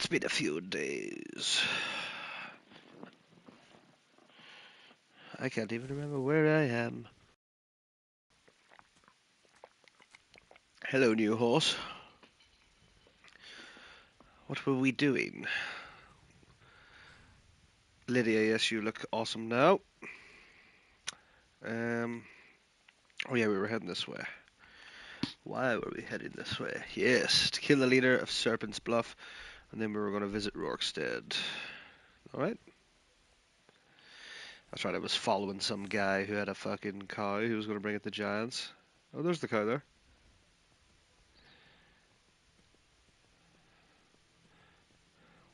It's been a few days. I can't even remember where I am. Hello, new horse. What were we doing? Lydia, yes, you look awesome now. Oh yeah, we were heading this way. Why were we heading this way? Yes, to kill the leader of Serpent's Bluff, and then we were going to visit Rorkstead. Alright. That's right, I was following some guy who had a fucking cow who was going to bring it to Giants. Oh, there's the cow there.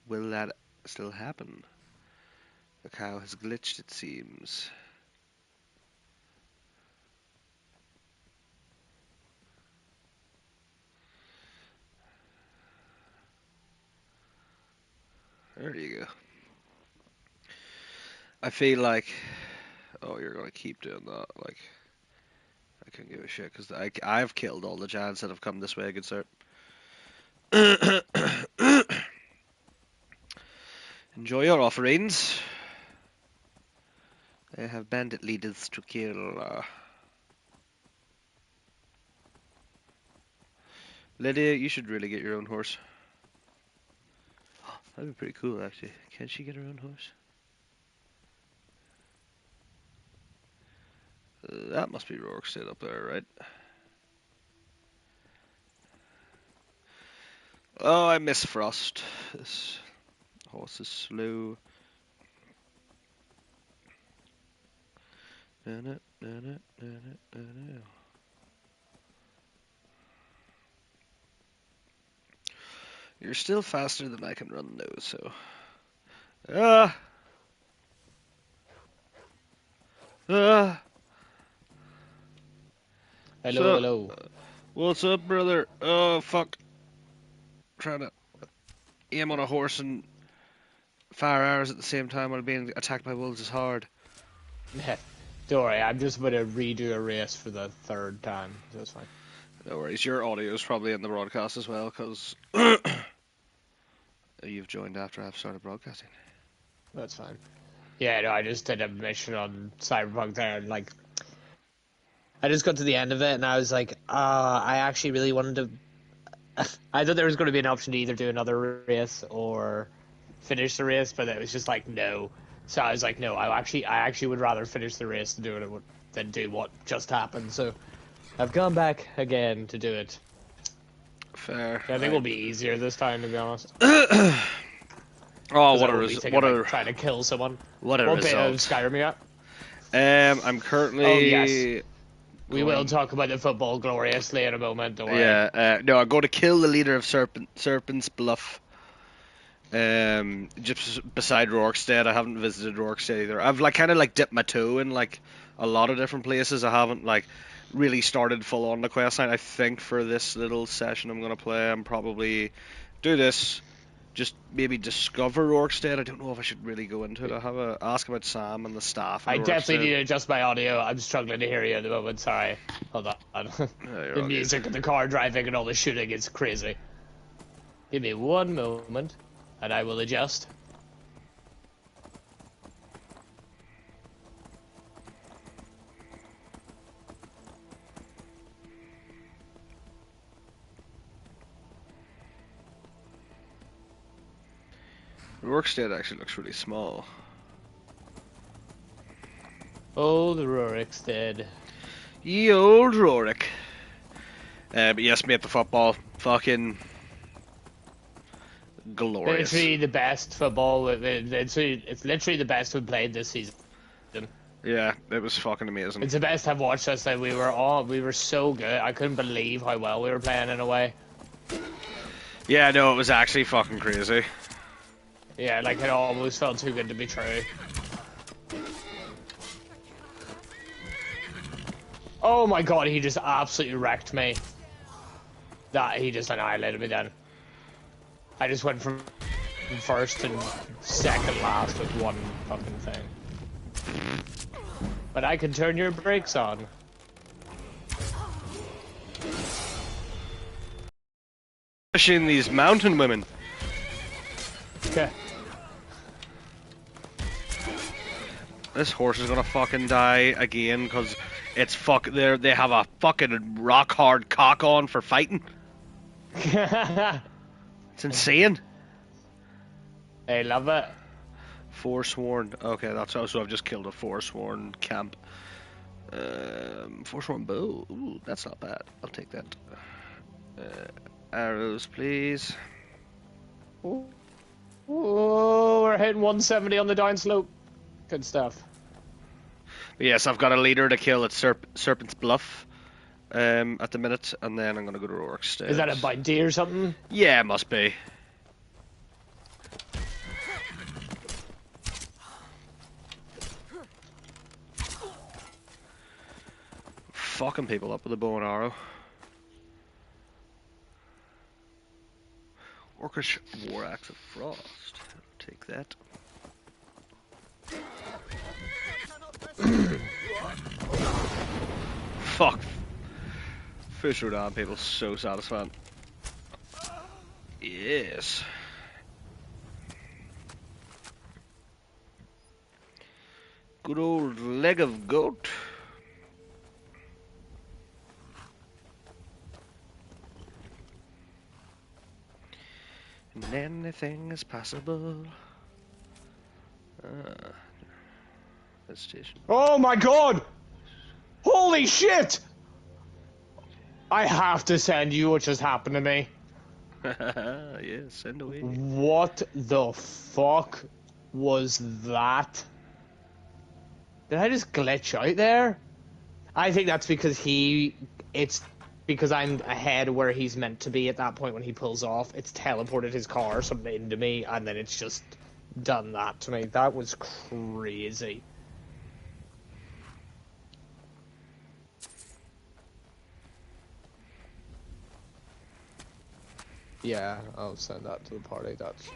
Will that still happen? The cow has glitched, it seems. There you go. I feel like... Oh, you're going to keep doing that. Like, I couldn't give a shit, because I've killed all the giants that have come this way, good sir. Enjoy your offerings. I have bandit leaders to kill. Lydia, you should really get your own horse. That'd be pretty cool, actually. Can she get her own horse? That must be Rorkstead up there, right? Oh, I miss Frost. This horse is slow. You're still faster than I can run, though, so... Ah! Ah! Hello, hello. What's up, brother? Oh, fuck. Trying to aim on a horse and fire arrows at the same time while being attacked by wolves is hard. Don't worry, I'm just about to redo a race for the third time, so it's fine. No worries, your audio is probably in the broadcast as well, because you've joined after I've started broadcasting. That's fine. Yeah, no, I just did a mission on Cyberpunk there, and, like, I just got to the end of it, and I was like, I actually really wanted to... I thought there was going to be an option to either do another race or finish the race, but it was just like, no. So I was like, no, I actually would rather finish the race than do what just happened. So I've gone back again to do it. Fair. Yeah, I think it'll be easier this time, to be honest. Oh, what a trying to kill someone. What a what result. bit of Skyrim you at? I'm currently... Oh, yes. We will talk about the football gloriously in a moment, don't worry. Yeah, no, I'm going to kill the leader of Serpent's Bluff. Just beside Rorkstead. I haven't visited Rorkstead either. I've kind of dipped my toe in a lot of different places. I haven't really started full on the quest line. I think for this little session I'm gonna play, I'm probably do this. Just maybe discover Rorkstead. I don't know if I should really go into it. I have a ask about Sam and the staff. I definitely need to adjust my audio. I'm struggling to hear you at the moment. Sorry. Hold on. The music and the car driving and all the shooting is crazy. Give me one moment, and I will adjust. Rorkstead actually looks really small. Old Rorikstead. Ye old Rorik. But yes, mate, the football. Fucking glorious. Literally the best football. It's literally the best we've played this season. Yeah, it was fucking amazing. It's the best I've watched us. We were so good. I couldn't believe how well we were playing in a way. Yeah, no, it was actually fucking crazy. Yeah, it almost felt too good to be true. Oh my god, he just absolutely wrecked me. He just annihilated me then. I just went from first and second last with one fucking thing. But I can turn your brakes on. Especially in these mountain women. Okay. This horse is gonna fucking die again because it's they have a fucking rock hard cock on for fighting. It's insane. I love it. Forsworn. Okay, that's also I've just killed a Forsworn camp. Forsworn bow. Ooh, that's not bad. I'll take that. Arrows, please. Ooh, we're hitting 170 on the downslope. Good stuff. But yes, I've got a leader to kill at Serpent's Bluff. At the minute, and then I'm gonna go to Rorikstead. Is that a bounty or something? Yeah, it must be. Fucking people up with a bow and arrow. Orcish War Axe of Frost. I'll take that. Fuck. Fish down people, so satisfying. Yes. Good old leg of goat. And anything is possible. Station. Oh my god! Holy shit! I have to send you what just happened to me. Yeah, send away. What the fuck was that? Did I just glitch out there? I think that's because it's because I'm ahead where he's meant to be at that point when he pulls off. It's teleported his car or something into me, and then it's just done that to me. That was crazy. Yeah, I'll send that to the party. That's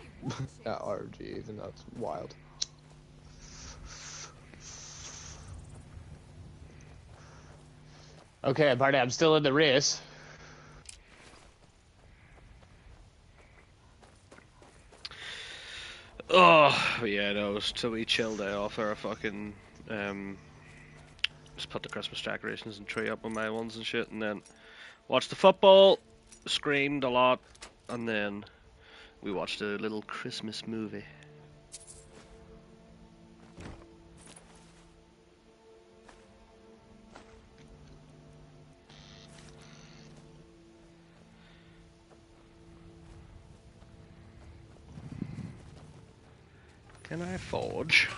that RG, even that's wild. Okay, party, I'm still in the race. Oh, yeah, no, it was till we chill day off there. I fucking just put the Christmas decorations and tree up on my ones and shit, and then watched the football, screamed a lot, and then we watched a little Christmas movie. Can I forge?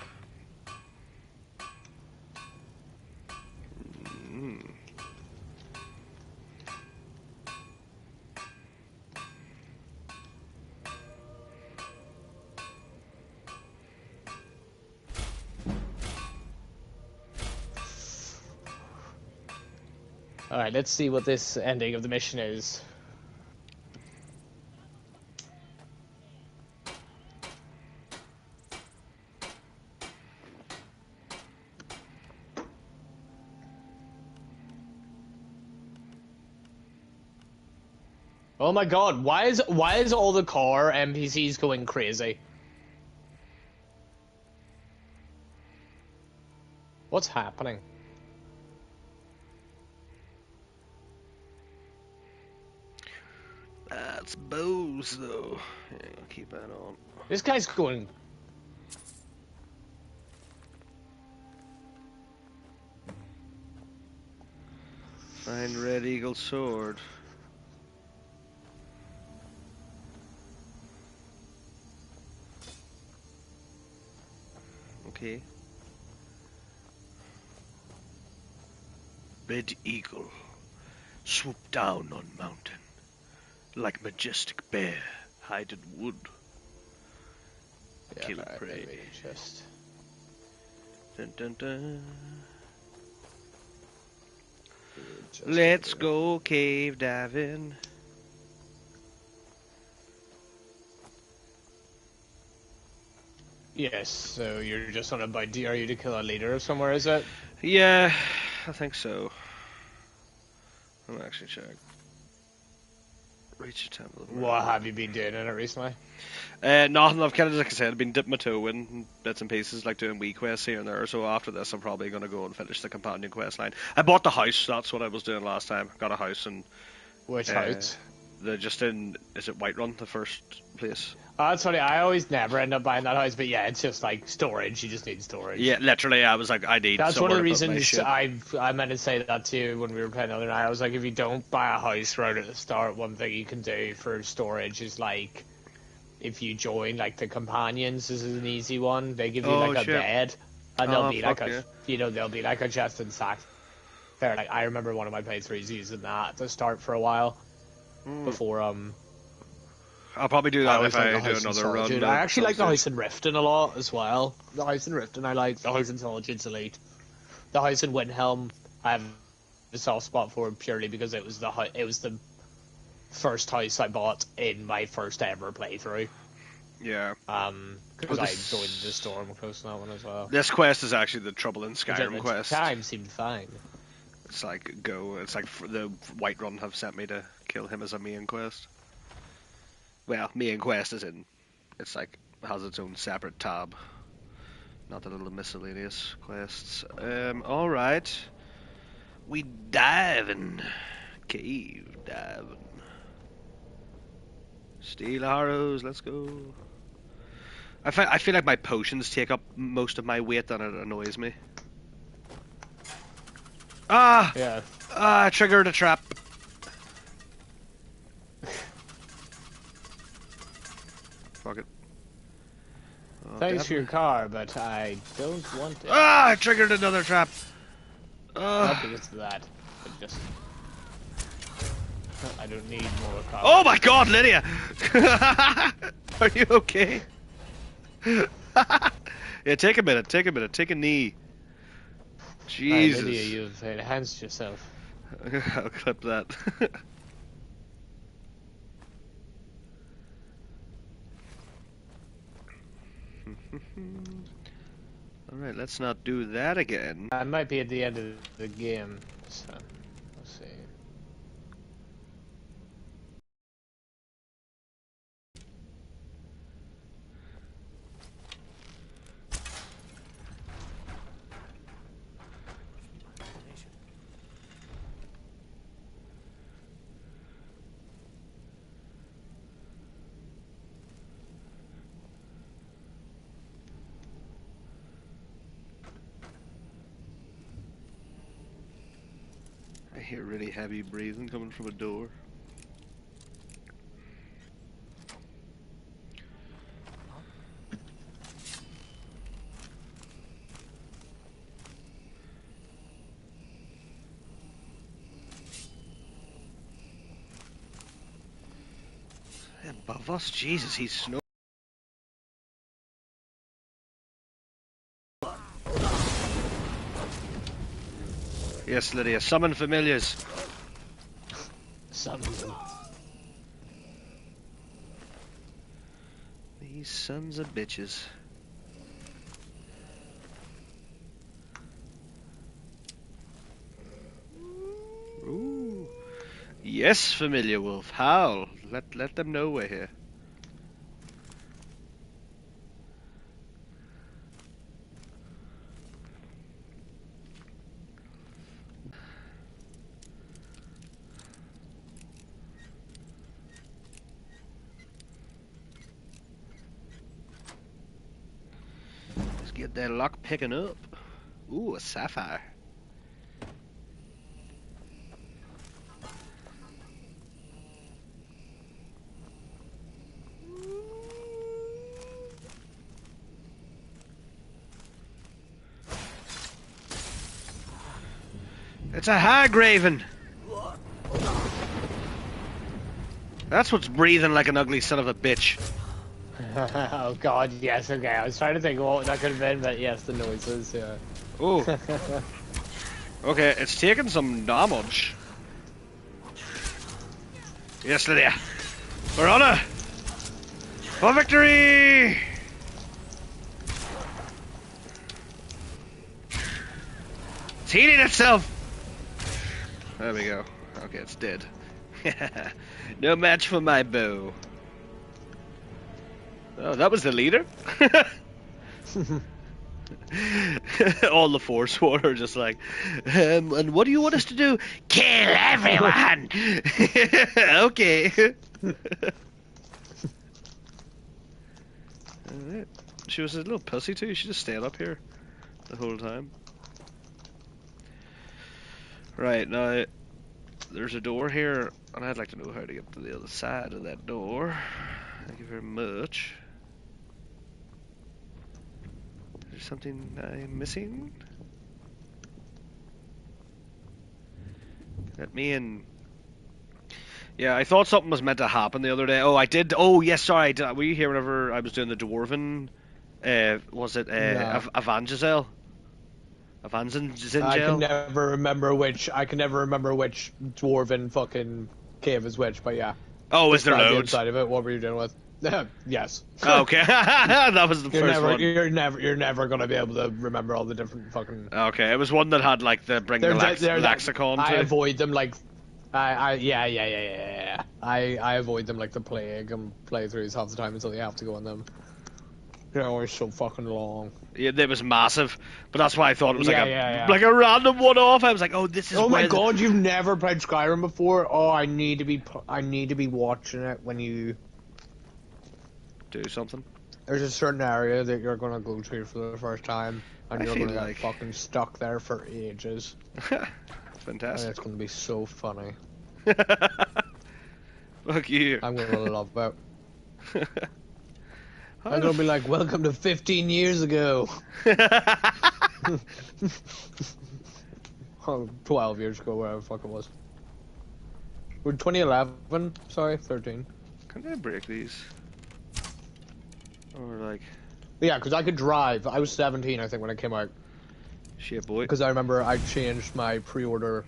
Alright, let's see what this ending of the mission is. Oh my god, why is all the car NPCs going crazy? What's happening? That's bows, though. Yeah, I'll keep that on. This guy's going... Find Red Eagle sword. Okay. Red Eagle, swoop down on mountain, like majestic bear, hide in wood. Yeah, Kill right, prey. maybe just... Dun, dun, dun. just Let's go cave diving. Yes, so you're just on a bounty. Are you to kill a leader somewhere, is it? Yeah, I think so. I'm actually check. Reach the temple. What have you been doing in it recently? Nothing. I've kind of, like I said, been dipping my toe in bits and pieces, like doing wee quests here and there. So after this, I'm probably going to go and finish the companion quest line. I bought the house. That's what I was doing last time. Got a house and Which house? the just in is it Whiterun, the first place? Oh, that's funny. I always never end up buying that house, but yeah, it's just like storage. You just need storage. Yeah, literally. I was like, I need. That's one of the somewhere to put my reasons shit. I meant to say that to you when we were playing the other night. I was like, if you don't buy a house right at the start, one thing you can do for storage is like, if you join like the companions, this is an easy one. They give you like a Shit. bed, and they'll be like fuck a, they'll be like a chest and sack. There, like I remember one of my playthroughs using that at the start for a while before I'll probably do that if I do another Solitude. run. I actually like the house in Riften a lot as well. The house in Riften I like. The house in Solitude's elite. The house in Windhelm I have a soft spot for purely because it was the first house I bought in my first ever playthrough. Yeah. Because I joined the storm close to that one as well. This quest is actually the Trouble in Skyrim quest. Time seemed fine. It's like It's like the Whiterun have sent me to kill him as a main quest. Well, main quest is in. It's like has its own separate tab. Not the little miscellaneous quests. All right. We diving. Cave diving. Steel arrows. Let's go. I feel like my potions take up most of my weight, and it annoys me. Yeah. I triggered a trap. Fuck it. Oh, Thanks for your car, but I don't want it. I triggered another trap. Not because of that, but just I don't need more car. Oh my God, Lydia! Are you okay? Yeah, take a minute. Take a knee. Jesus. Lydia, you've enhanced yourself. I'll clip that. Alright, let's not do that again. I might be at the end of the game, so we'll see. I hear really heavy breathing coming from a door. Above us? Jesus, he's snow. Yes, Lydia, summon familiars. Summon them. These sons of bitches. Ooh. Yes, familiar wolf. Howl. Let them know we're here. Let's get that lock picking up. Ooh, a sapphire. It's a hag raven. That's what's breathing like an ugly son of a bitch. Oh God, yes. Okay, I was trying to think of what that could have been, but yes, the noises. Yeah. Ooh. Okay, it's taking some damage. Yes, Lydia. We're on it. For victory! It's healing itself. There we go. Okay, it's dead. No match for my bow. Oh, that was the leader? All the Forsworn are just like, and what do you want us to do? Kill everyone! Okay. Alright. She was a little pussy too, she just stayed up here the whole time. Right, now, there's a door here, and I'd like to know how to get to the other side of that door. Thank you very much. Is there something I'm missing? Let me in. Yeah, I thought something was meant to happen the other day. Oh, I did. Oh, yes, sorry. Were you here whenever I was doing the dwarven? Was it No. Evangezel? I can Evangezel? never remember which. I can never remember which dwarven fucking cave is which. But yeah, Oh, is there describe the loads? inside of it. What were you doing with? Yes. Oh, okay, that was the first one. You're never gonna be able to remember all the different fucking. Okay, it was one that had like the bring the lexicon I to. avoid them like. Yeah. I avoid them like the plague and playthroughs half the time until you have to go on them. They're always so fucking long. Yeah, it was massive, but that's why I thought it was Yeah. like a random one-off. I was like, oh, this is. Oh my where the- god, you've never played Skyrim before? Oh, I need to be watching it when you. Do something. There's a certain area that you're gonna go to for the first time, and I you're feel gonna like- get fucking stuck there for ages. And Fantastic. it's gonna be so funny. Fuck you. I'm gonna love it. I'm gonna be like, welcome to 15 years ago. Oh, 12 years ago, whatever the fuck it was. We're 2011, sorry, 13. Can I break these? Or like, Yeah, because I could drive. I was 17, I think, when it came out. shit, boy. Because I remember I changed my pre-order.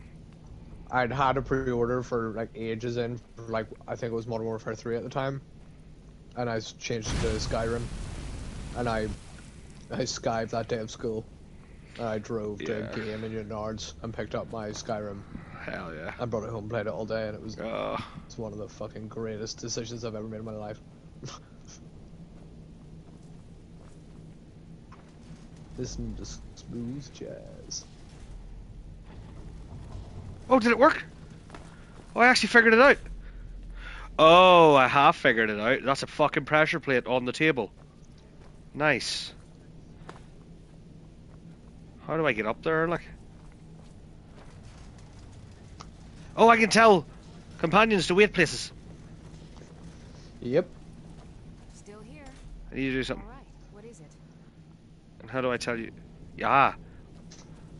I'd had a pre-order for like ages in, like I think it was Modern Warfare 3 at the time, and I changed it to Skyrim, and I skived that day of school. And I drove to Yeah. a game in Yards and picked up my Skyrim Hell yeah. and brought it home, played it all day, and it was Oh, it's one of the fucking greatest decisions I've ever made in my life. Listen to smooth jazz. oh, did it work? Oh, I actually figured it out. Oh, I have figured it out. That's a fucking pressure plate on the table. Nice. How do I get up there, like? Oh, I can tell companions to wait places. Yep. Still here. I need to do something. All right. What is it? And how do I tell you? Yeah.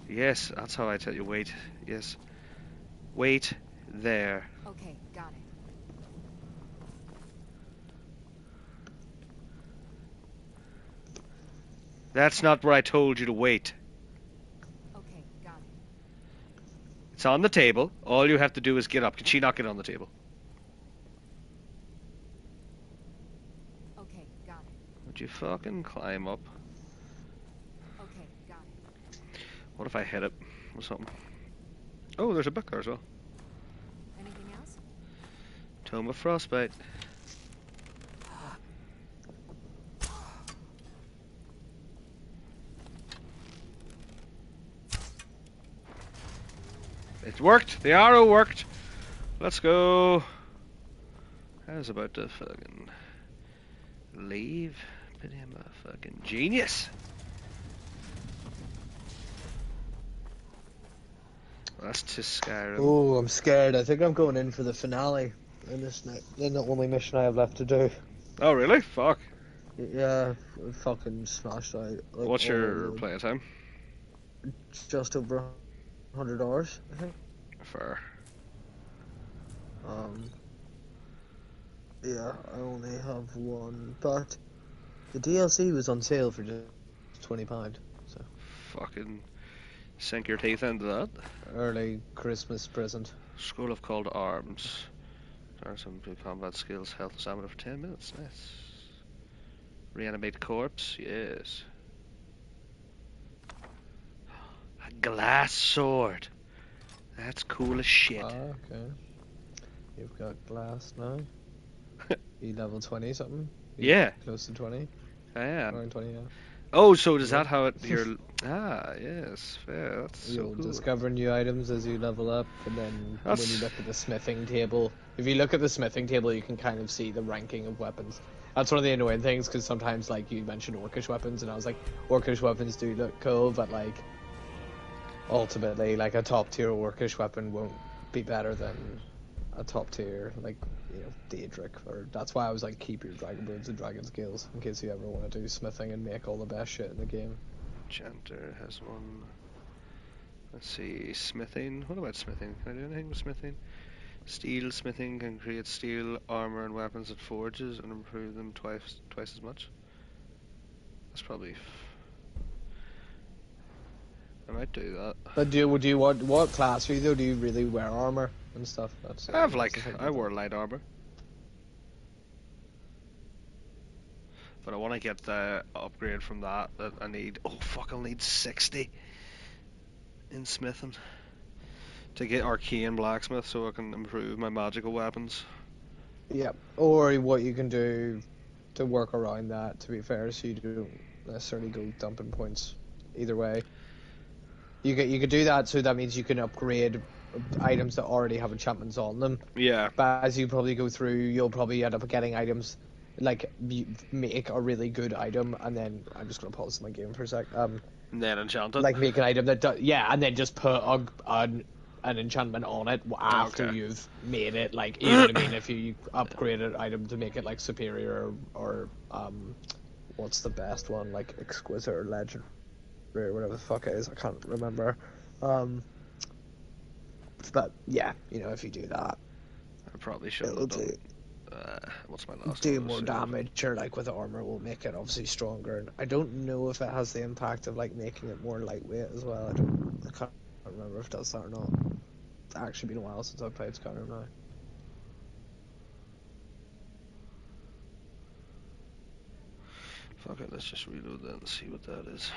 Yes, that's how I tell you. Wait. Yes. Wait there. Okay, got it. That's not where I told you to wait. Okay, got it. It's on the table. All you have to do is get up. Can she not get on the table? Okay, got it. Would you fucking climb up? Okay, got it. What if I hit it or something? Oh, there's a book there as well. Anything else? Tome of Frostbite. It worked. The arrow worked. Let's go. I was about to fucking leave, but I'm a fucking genius. That's to Skyrim. Oh, I'm scared. I think I'm going in for the finale in this in the only mission I have left to do. Oh, really? Fuck. Yeah, fucking smashed out. Like, What's all your the- playing time? Just over 100 hours, I think. Fair. Yeah, I only have one, but the DLC was on sale for just £20, so Fucking sink your teeth into that. early Christmas present. Scroll of Called Arms. Learn some good combat skills, health and stamina for 10 minutes. Nice. Reanimate corpse, yes. A glass sword. That's cool as shit. Okay. You've got glass now. You level 20 something? You Yeah, close to 20? I am. Around 20, yeah. Oh, so does that Yep. how it? You're yes, fair. That's so You'll cool. discover new items as you level up, and then when you That's look at the smithing table, if you look at the smithing table, you can kind of see the ranking of weapons. That's one of the annoying things, because sometimes, like, you mentioned orcish weapons, and I was like, orcish weapons do look cool, but, like, ultimately, like, a top-tier orcish weapon won't be better than a top-tier, like, Daedric, or that's why I was like, keep your dragon bones and dragon scales, in case you ever want to do smithing and make all the best shit in the game. Chanter has one. Let's see, smithing. What about smithing? Can I do anything with smithing? Steel smithing can create steel armor and weapons at forges and improve them twice as much. That's probably. I might do that. But do you what class are you though? Do you really wear armor and stuff? That's the thing I about wear that. light armor, but I want to get the upgrade from that I need. Oh fuck! I'll need 60 in smithing to get arcane blacksmith, so I can improve my magical weapons. Yeah. Or what you can do to work around that, to be fair, so you don't necessarily go dumping points either way. You could do that, so that means you can upgrade items that already have enchantments on them. Yeah, But as you probably go through, you'll probably end up getting items like you make a really good item, and then I'm just gonna pause my game for a sec. and then enchant it. Like make an item that does, yeah, and then just put an enchantment on it after Okay. you've made it. Like, you know what I mean? If you upgrade an item to make it like superior, or what's the best one? Like exquisite or legendary or whatever the fuck it is. I can't remember. Um, but yeah, if you do that, I probably shouldn't it'll have done. What's my last do one? more damage, or like with armor will make it obviously stronger. And I don't know if it has the impact of like making it more lightweight as well. I can't remember if it does that or not. It's actually been a while since I've played Skyrim now. Fuck it, let's just reload that and see what that is.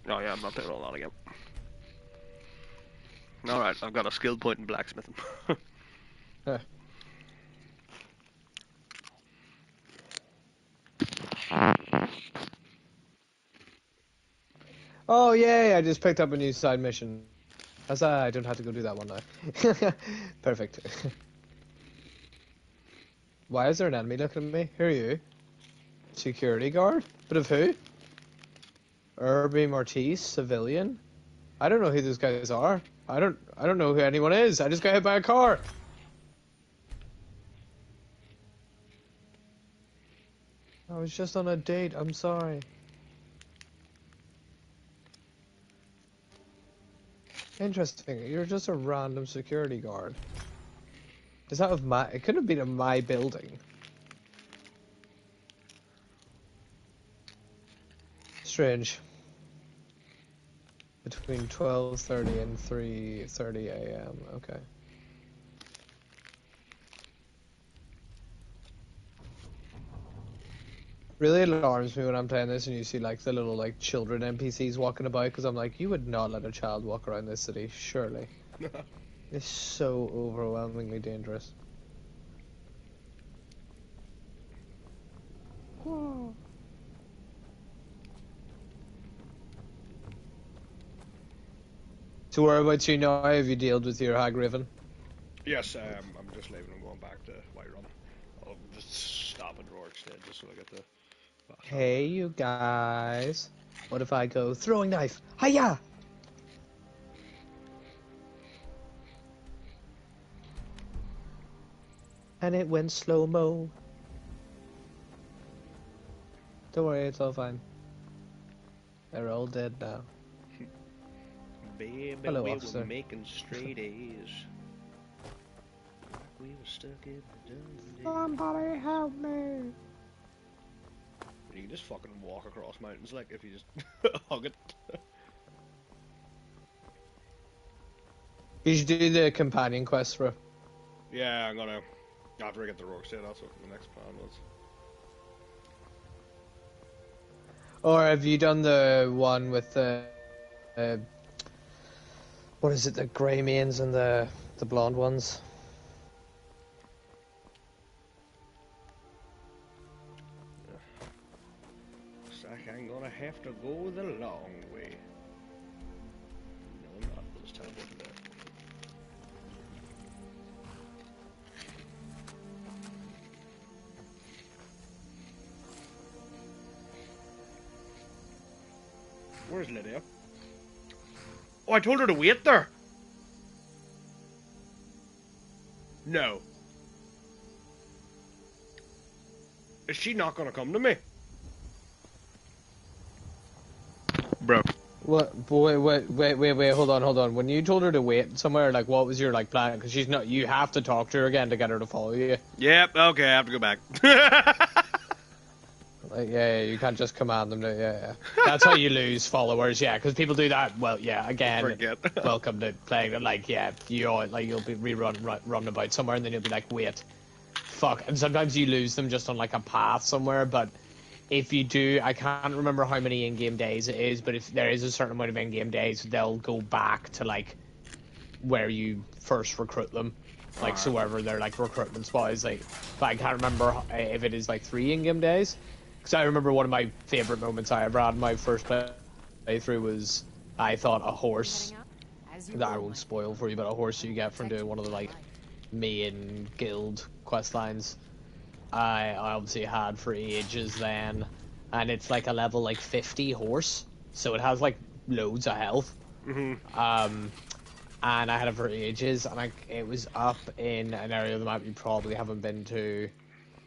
Oh yeah, I'm not doing all that again. Alright, I've got a skill point in blacksmithing. Huh. Oh yay! I just picked up a new side mission. I don't have to go do that one now. Perfect. Why is there an enemy looking at me? Who are you? Security guard? But of who? Irby Martis, civilian? I don't know who those guys are. I don't know who anyone is. I just got hit by a car. I was just on a date. I'm sorry. Interesting. You're just a random security guard. Is that of my? It could have been of my building. Strange. Between 12:30 and 3:30 a.m. Okay. Really alarms me when I'm playing this and you see like the little like children NPCs walking about, because I'm like, you would not let a child walk around this city, surely. It's so overwhelmingly dangerous. Whoa. So whereabouts you now? Have you dealt with your hag raven? Yes, I'm just leaving and going back to Whiterun. I'll just stop at Rorikstead just so I get the. Hey, you guys. What if I go throwing knife? Hiya! And it went slow-mo. Don't worry, it's all fine. They're all dead now. Baby, Hello, we officer. were making straight A's. We were stuck in the jungle. Somebody help me! You can just fucking walk across mountains like if you just hug it. You should do the companion quest for. Yeah, I'm gonna after I get the Rourke state. That's what the next plan was. Or have you done the one with the uh, what is it? The grey mains and the blonde ones. Looks like I'm gonna have to go the long way. No, I'm not. We'll just teleport to there. Where's Lydia? Oh, I told her to wait there. No. Is she not gonna come to me? Bro. What? Boy, wait, hold on. When you told her to wait somewhere, like, what was your, like, plan? Because she's not, you have to talk to her again to get her to follow you. Yep, okay, I have to go back. Like, yeah, you can't just command them to, yeah. That's how you lose followers, yeah, because people do that, well, yeah, again, Forget. welcome to playing it, like, yeah, you'll be running about somewhere, and then you'll be like, wait, fuck, and sometimes you lose them just on, like, a path somewhere, but if you do, I can't remember how many in-game days it is, but if there is a certain amount of in-game days, they'll go back to, like, where you first recruit them. Like, so wherever their, like, recruitment spot is, like, but I can't remember if it is, like, 3 in-game days. Because I remember one of my favourite moments I ever had in my first playthrough was, I thought a horse, that I won't spoil for you, but a horse you get from doing one of the, like, main guild quest lines, I obviously had for ages then, and it's like a level, like, 50 horse, so it has, like, loads of health. Mm-hmm. And I had it for ages, and it was up in an area of the map you probably haven't been to,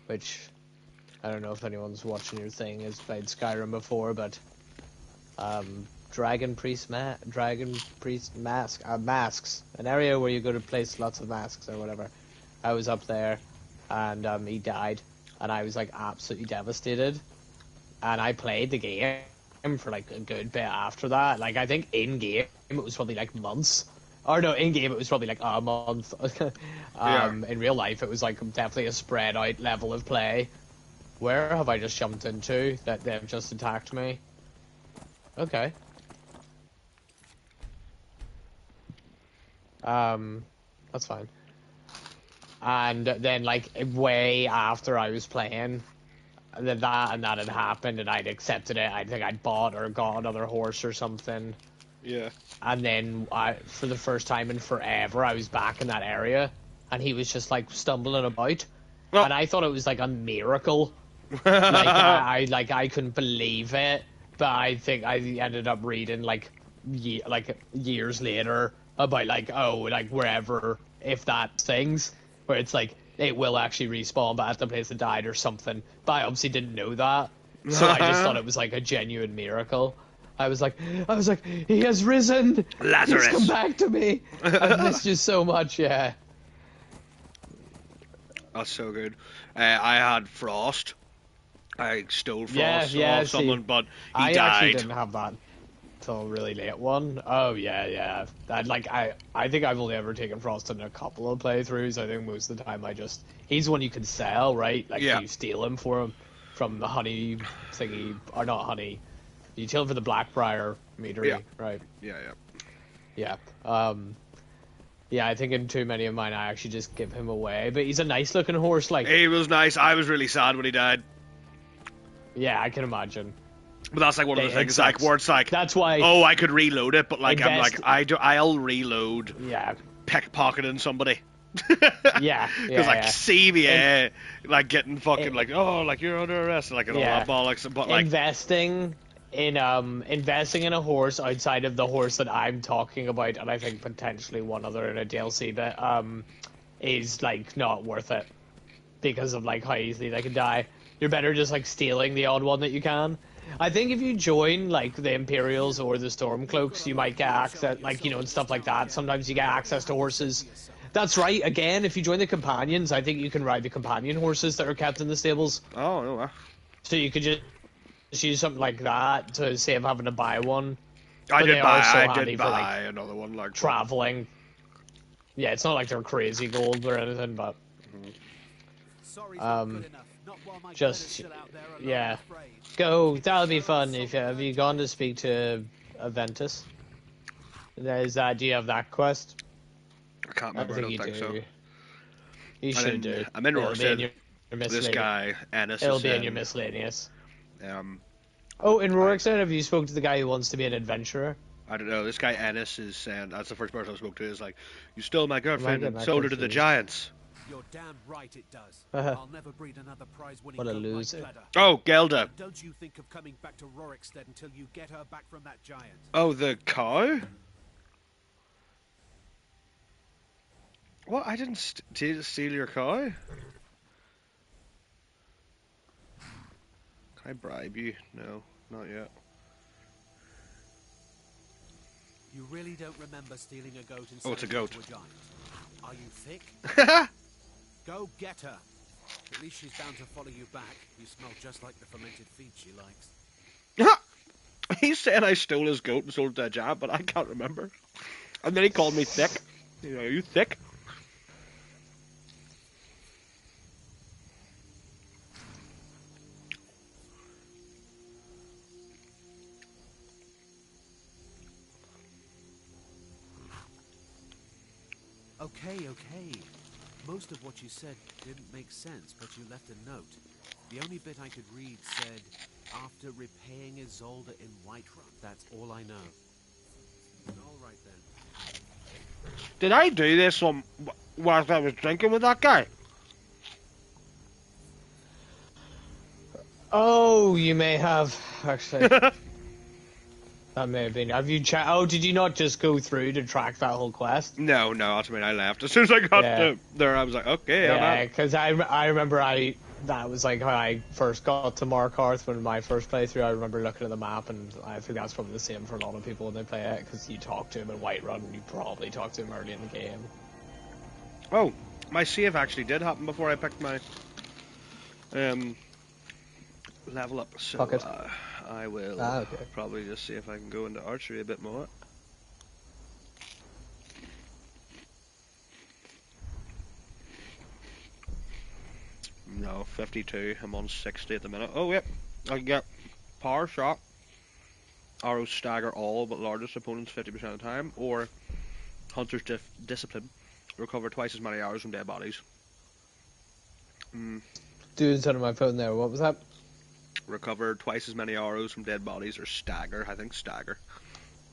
which I don't know if anyone's watching your thing has played Skyrim before, but Dragon Priest masks, an area where you go to place lots of masks or whatever. I was up there, and he died, and I was like absolutely devastated, and I played the game for like a good bit after that. Like, I think in game it was probably like months. Or no, in game it was probably like a month. In real life it was like definitely a spread out level of play. Where have I just jumped into that they've just attacked me? Okay. That's fine. And then, like, way after I was playing, that had happened, and I'd accepted it. I think I'd bought or got another horse or something. Yeah. And then, for the first time in forever, I was back in that area, and he was just, like, stumbling about. Well, And I thought it was, like, a miracle. I couldn't believe it, but I think I ended up reading years later about wherever, if that things where it's like it will actually respawn but at the place it died or something. But I obviously didn't know that, so I just thought it was like a genuine miracle. I was like, he has risen. Lazarus, he's come back to me. I missed you so much, yeah. That's so good. I had Frost. I stole Frost Yeah, off someone, but he I died. actually didn't have that till really late one. Oh yeah. I think I've only ever taken Frost in a couple of playthroughs. I think most of the time he's the one you can sell, right? Like, Yeah. you steal him from the honey thingy, or not honey. You steal him for the Blackbriar meadery, Yeah. right? Yeah. Yeah, I think in too many of mine I actually just give him away. But he's a nice looking horse, like. He was nice. I was really sad when he died. Yeah, I can imagine. But that's like one of the It things, sucks. like, where it's like, That's why. oh, I could reload it, but like, Invest- I'll reload Yeah. pickpocketing somebody. Yeah. Because like yeah. CBA, like getting fucking like, oh, like you're under arrest, like, and all Yeah. that bollocks. But like, investing in a horse outside of the horse that I'm talking about, and I think potentially one other in a DLC bit, is like not worth it because of like how easily they can die. You're better just like stealing the odd one that you can. I think if you join like the Imperials or the Stormcloaks, you might get access, like, you know, and stuff like that. Sometimes you get access to horses. That's right. Again, if you join the companions, I think you can ride the companion horses that are kept in the stables. oh no, So you could just use something like that to save having to buy one. I But they did are so buy, I handy did for, like, buy another one, like Traveling. Yeah, it's not like they're crazy gold or anything, but Sorry's not good um, enough. Not while my just Glenn is still out there alone, yeah, I'm afraid. go. Kick That'll the be show and fun. If salt you her have you giant. gone to speak to Aventus? There's do you have that quest? I can't I remember. I think don't you think so. do. You should do. I'm in It'll be in Rorschach. your This miscellaneous. guy Ennis is It'll be in your saying, miscellaneous. um, Oh, in I Rorikstead, have you spoke to the guy who wants to be an adventurer? I don't know. This guy Ennis is saying that's the first person I spoke to. Is like, you stole my Am I girlfriend getting and that sold her to the confused? giants. You're damn right it does. Uh-huh. I'll never breed another prize-winning What a goat like loser. Cledda. Oh, Gelda. And don't you think of coming back to Rorikstead until you get her back from that giant. Oh, the cow. What? I didn't steal your cow. Can I bribe you? No, not yet. You really don't remember stealing a goat and Oh, it's a selling goat. it to a giant. Are you thick? Go get her. At least she's bound to follow you back. You smell just like the fermented feed she likes. He's saying I stole his goat and sold it to a giant, but I can't remember. And then he called me thick. You know, are you thick? Okay. Most of what you said didn't make sense, but you left a note. The only bit I could read said, after repaying Isolde in Whiterun. That's all I know. All right then. Did I do this whilst I was drinking with that guy? Oh, you may have actually. That may have been. Have you did you not just go through to track that whole quest? No, that's when I left. As soon as I got there, I was like, okay, I'm Yeah, out. because I remember that was like how I first got to Markarth when my first playthrough. I remember looking at the map, and I think that's probably the same for a lot of people when they play it, because you talk to him in Whiterun, and you probably talk to him early in the game. Oh, my save actually did happen before I picked my level up. So Fuck it. I will Okay. probably just see if I can go into archery a bit more. No, 52. I'm on 60 at the minute. Oh, yep. I can get power shot, arrows stagger all but largest opponents 50% of the time, or hunter's discipline, recover twice as many arrows from dead bodies. Doing something my phone there. What was that? Recover twice as many arrows from dead bodies, or stagger. I think stagger.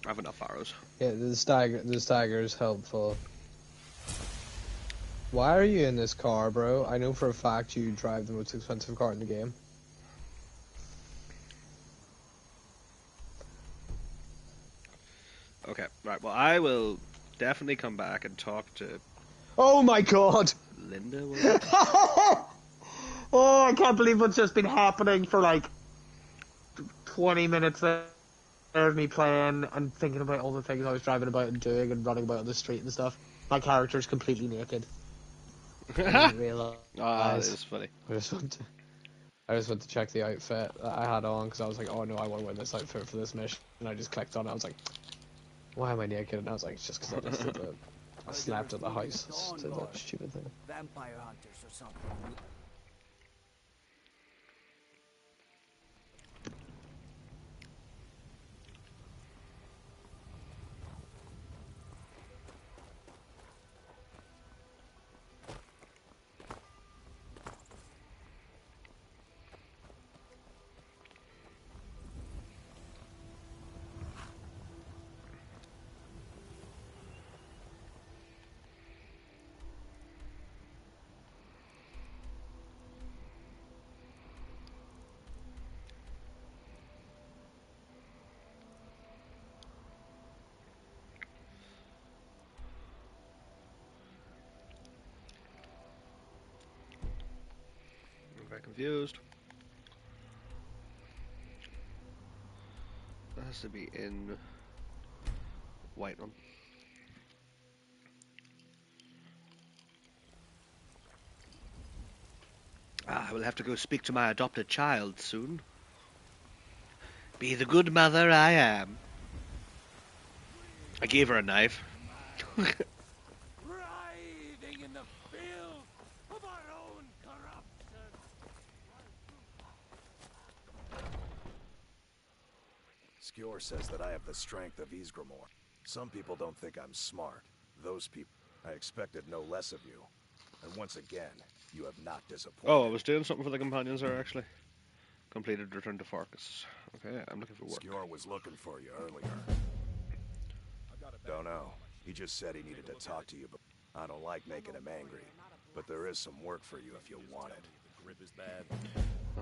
I have enough arrows. Yeah, the stagger is helpful. Why are you in this car, bro? I know for a fact you drive the most expensive car in the game. Okay, right. Well, I will definitely come back and talk to Oh my god! Linda. Was it? Oh, I can't believe what's just been happening for like 20 minutes there of me playing and thinking about all the things I was driving about and doing and running about on the street and stuff. My character's completely naked. I didn't realize. That is funny. I just went to check the outfit that I had on because I was like, oh no, I want to wear this outfit for this mission. And I just clicked on it. I was like, why am I naked? And I was like, it's just because I just did I slept at the house. Just did that stupid thing. Vampire hunters or something. I'm very confused. That has to be in Whiterun. I will have to go speak to my adopted child soon. Be the good mother I am. I gave her a knife. Skjor says that I have the strength of Ysgramor. Some people don't think I'm smart. Those people, I expected no less of you. And once again, you have not disappointed. Oh, I was doing something for the companions there, actually. Completed return to Farkas. Okay, I'm looking for work. Skjor was looking for you earlier. Don't know. He just said he needed to talk to you, but I don't like making him angry. But there is some work for you if you want it. Grip is bad.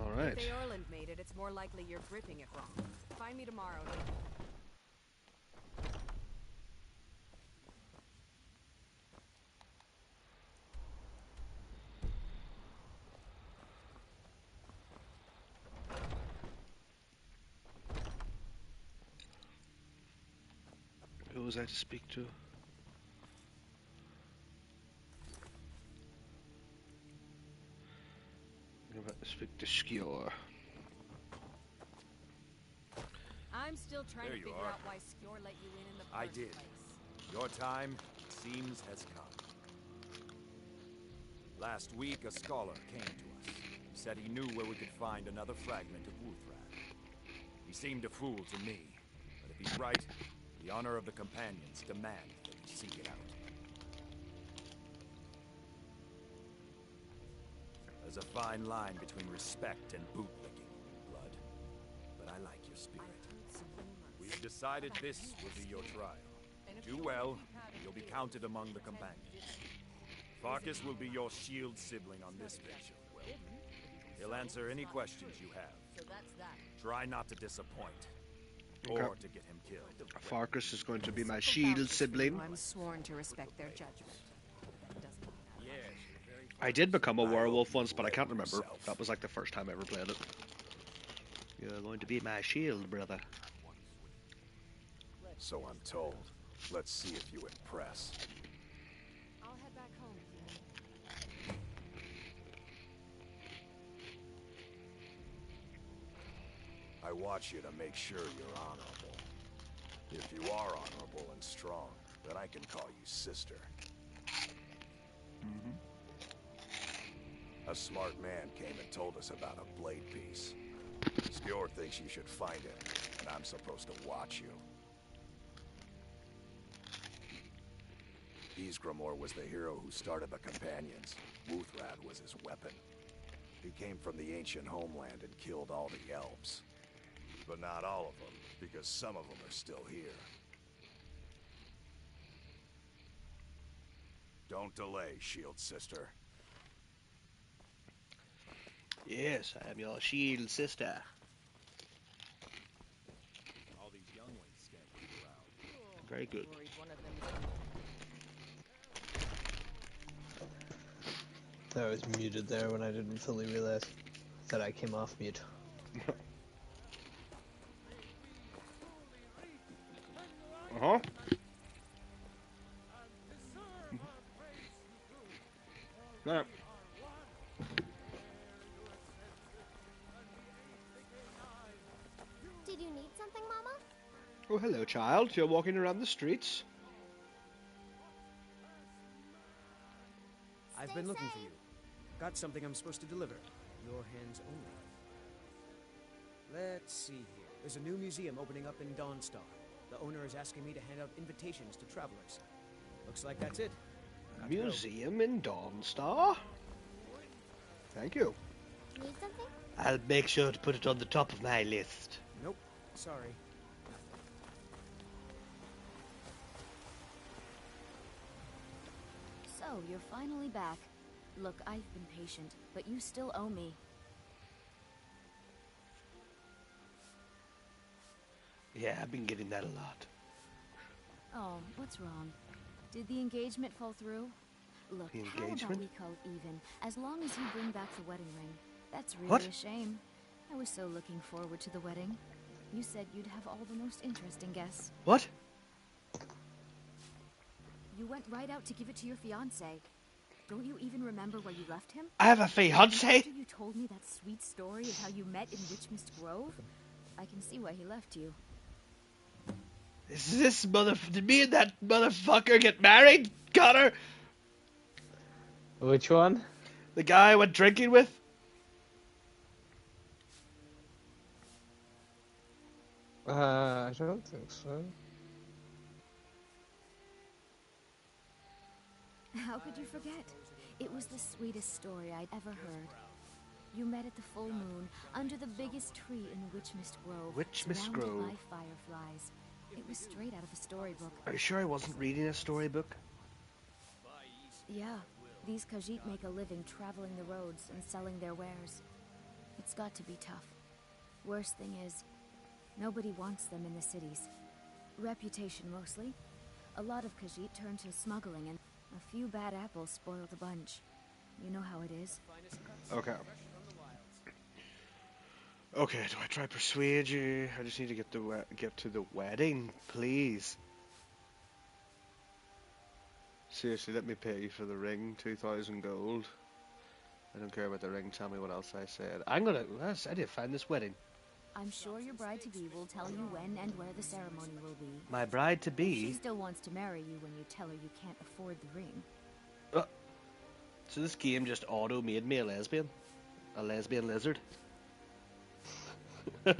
Alright. If Eorland made it, it's more likely you're gripping it wrong. Find me tomorrow. Who was I to speak to? I'm about to speak to Skjor. I'm still trying There to you figure are. out why Skjor let you in the I first did. place. Your time, it seems, has come. Last week, a scholar came to us. He said he knew where we could find another fragment of Wuthrak. He seemed a fool to me, but if he's right, the honor of the companions demand that we seek it out. There's a fine line between respect and bootlicking, Blood. But I like your spirit. We've decided this will be your trial. Do well, and you'll be counted among the companions. Farkas will be your shield sibling on this venture. He'll answer any questions you have. So that's that. Try not to disappoint, Okay. or to get him killed. Farkas is going to be my shield sibling. I'm sworn to respect their judgment. Doesn't mean I did become a werewolf once, but I can't remember. That was like the first time I ever played it. You're going to be my shield, brother. So I'm told. Let's see if you impress. I'll head back home. I watch you to make sure you're honorable. If you are honorable and strong, then I can call you sister. A smart man came and told us about a blade piece. Skjor thinks you should find it, and I'm supposed to watch you. Ysgramor was the hero who started the Companions. Wuthrak was his weapon. He came from the ancient homeland and killed all the elves. But not all of them, because some of them are still here. Don't delay, Shield Sister. Yes, I am your shield sister. All these young ones scampering around. Very good. Worried one of them I was muted there when I didn't fully realize that I came off mute. Uh-huh. Right. Did you need something, Mama? Oh, hello, child. You're walking around the streets. I've been looking for you. Got something I'm supposed to deliver. Your hands only. Let's see here. There's a new museum opening up in Dawnstar. The owner is asking me to hand out invitations to travelers. Looks like that's it. Got to go. Museum in Dawnstar? Thank you. Need something? I'll make sure to put it on the top of my list. Nope. Sorry. So, you're finally back. Look, I've been patient, but you still owe me. Yeah, I've been getting that a lot. Oh, what's wrong? Did the engagement fall through? Look, The how about engagement? we call it even, as long as you bring back the wedding ring. That's really What? a shame. I was so looking forward to the wedding. You said you'd have all the most interesting guests. What? You went right out to give it to your fiancé. Don't you even remember where you left him? I have a After fiance? you told me that sweet story of how you met in Witchmist Grove, I can see why he left you. Is this did me and that motherfucker get married, Connor? Which one? The guy I went drinking with? I don't think so. How could you forget? It was the sweetest story I'd ever heard. You met at the full moon, under the biggest tree in the Witchmist Grove, Witchmist surrounded Grove. by fireflies. It was straight out of a storybook. Are you sure I wasn't reading a storybook? Yeah, these Khajiit make a living traveling the roads and selling their wares. It's got to be tough. Worst thing is, nobody wants them in the cities. Reputation mostly. A lot of Khajiit turn to smuggling, and a few bad apples spoil the bunch. You know how it is. Okay. Okay, do I try persuade you? I just need to get to the wedding, please. Seriously, let me pay you for the ring, 2,000 gold. I don't care about the ring, tell me what else I said. I need to find this wedding. I'm sure your bride-to-be will tell you when and where the ceremony will be. My She bride-to-be? still wants to marry you when you tell her you can't afford the ring. So this game just auto-made me a lesbian? A lesbian lizard? You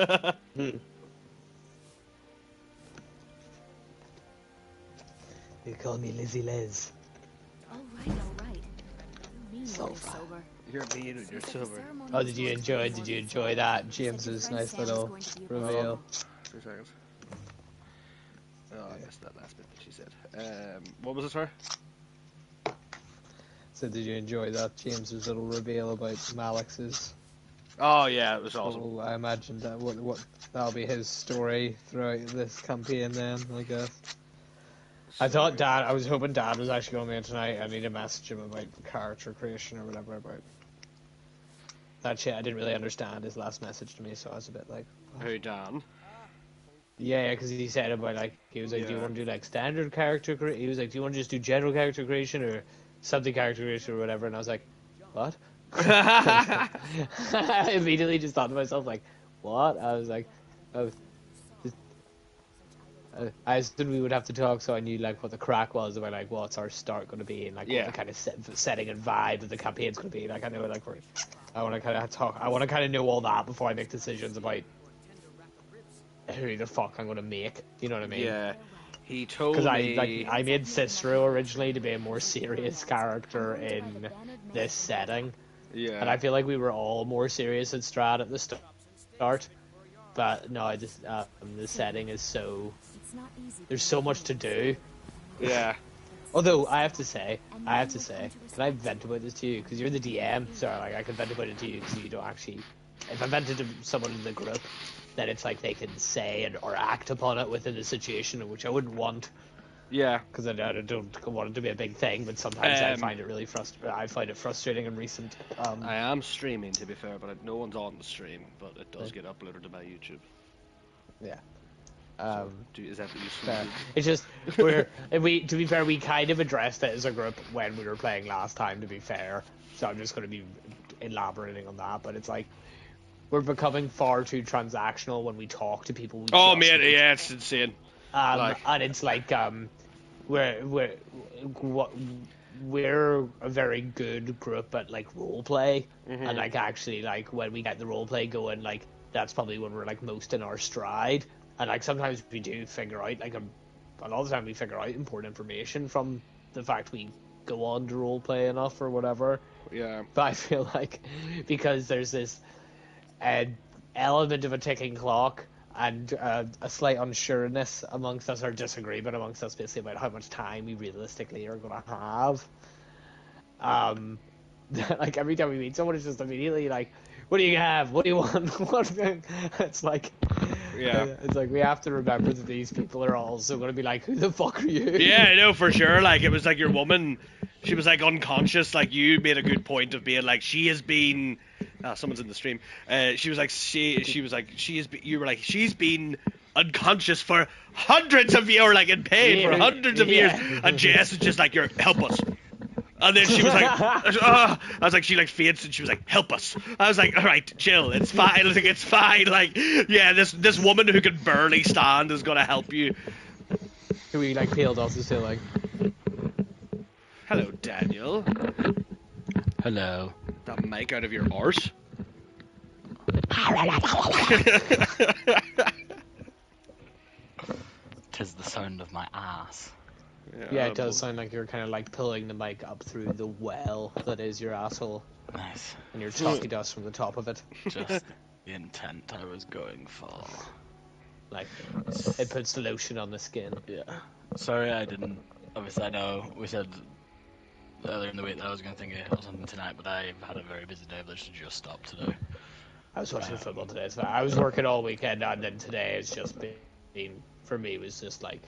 call me Lizzie Les. All right, all right. You mean when you're sober. You're mean when you're sober. Oh, did you enjoy that? James's nice little reveal. 2 seconds. Oh, I missed that last bit that she said. What was it, sir? So did you enjoy that James's little reveal about Malix's? Oh yeah, it was awesome. Well, I imagine that what that'll be his story throughout this campaign then, I guess. I was hoping Dad was actually going to be in tonight. I need to message him about character creation or whatever about that shit. I didn't really understand his last message to me, so I was a bit like... Who, Dan? Yeah, because he said about, like, he was like, do you Yeah. want to do, like, standard character creation? He was like, do you want to just do general character creation or something character creation or whatever? And I was like, what? I immediately just thought to myself, like, what? I was like, I assumed we would have to talk, so I knew like what the crack was about, like what's our start going to be, and like Yeah. what the kind of setting and vibe of the campaign's going to be. Like I know, like I want to kind of talk. I want to kind of know all that before I make decisions about who the fuck I'm going to make. You know what I mean? Yeah. He told Because me... I made Cicero originally to be a more serious character in this setting, Yeah. and I feel like we were all more serious at Strahd at the start. But no, I just the setting is so... There's so much to do. Yeah. Although I have to say, can I vent about this to you? Because you're the DM, so like I can vent about it to you because you don't actually. If I vent it to someone in the group, then it's like they can say or act upon it within the situation, which I wouldn't want. Yeah. Because I don't want it to be a big thing, but sometimes I find it really I find it frustrating in recent. I am streaming, to be fair, but no one's on the stream, but it does get uploaded to my YouTube. Yeah. Is that what you Fair. It's just to be fair, we kind of addressed it as a group when we were playing last time. To be fair, so I'm just going to be elaborating on that. But it's like we're becoming far too transactional when we talk to people. Oh man, yeah, it's insane. And it's like we're a very good group at like role play, and like actually like when we get the role play going, like that's probably when we're like most in our stride. And like sometimes we do figure out like a lot of the time we figure out important information from the fact we go on to role play enough or whatever. Yeah. But I feel like because there's this element of a ticking clock and a slight unsureness amongst us, or disagreement amongst us, basically about how much time we realistically are going to have. Like every time we meet someone, it's just immediately like, what do you have? What do you want? It's like, yeah, it's like we have to remember that these people are also going to be like, who the fuck are you? Yeah, I know for sure. Like it was like your woman, she was like unconscious. Like you made a good point of being like she has been. Someone's in the stream. She was like you were like she's been unconscious for hundreds of years, or like in pain for hundreds of years, and Jess is just like, help us. And then she was like, I was like, she like faints, and she was like, help us. I was like, all right, chill, it's fine. I was like, it's fine. Like, yeah, this woman who can barely stand is gonna help you. We like peeled off the ceiling. Hello, Daniel. Hello. That mic out of your arse. 'tis the sound of my ass. Yeah, it does sound like you're kind of like pulling the mic up through the well that is your asshole. Nice. And you're chalky dust from the top of it. Just the intent I was going for. Like, it puts the lotion on the skin. Yeah. Sorry I didn't. Obviously, I know we said earlier in the week that I was going to think of something tonight, but I've had a very busy day. I've literally just stopped today. I was watching football today. So I was working all weekend, and then today it's just been for me, it was just like.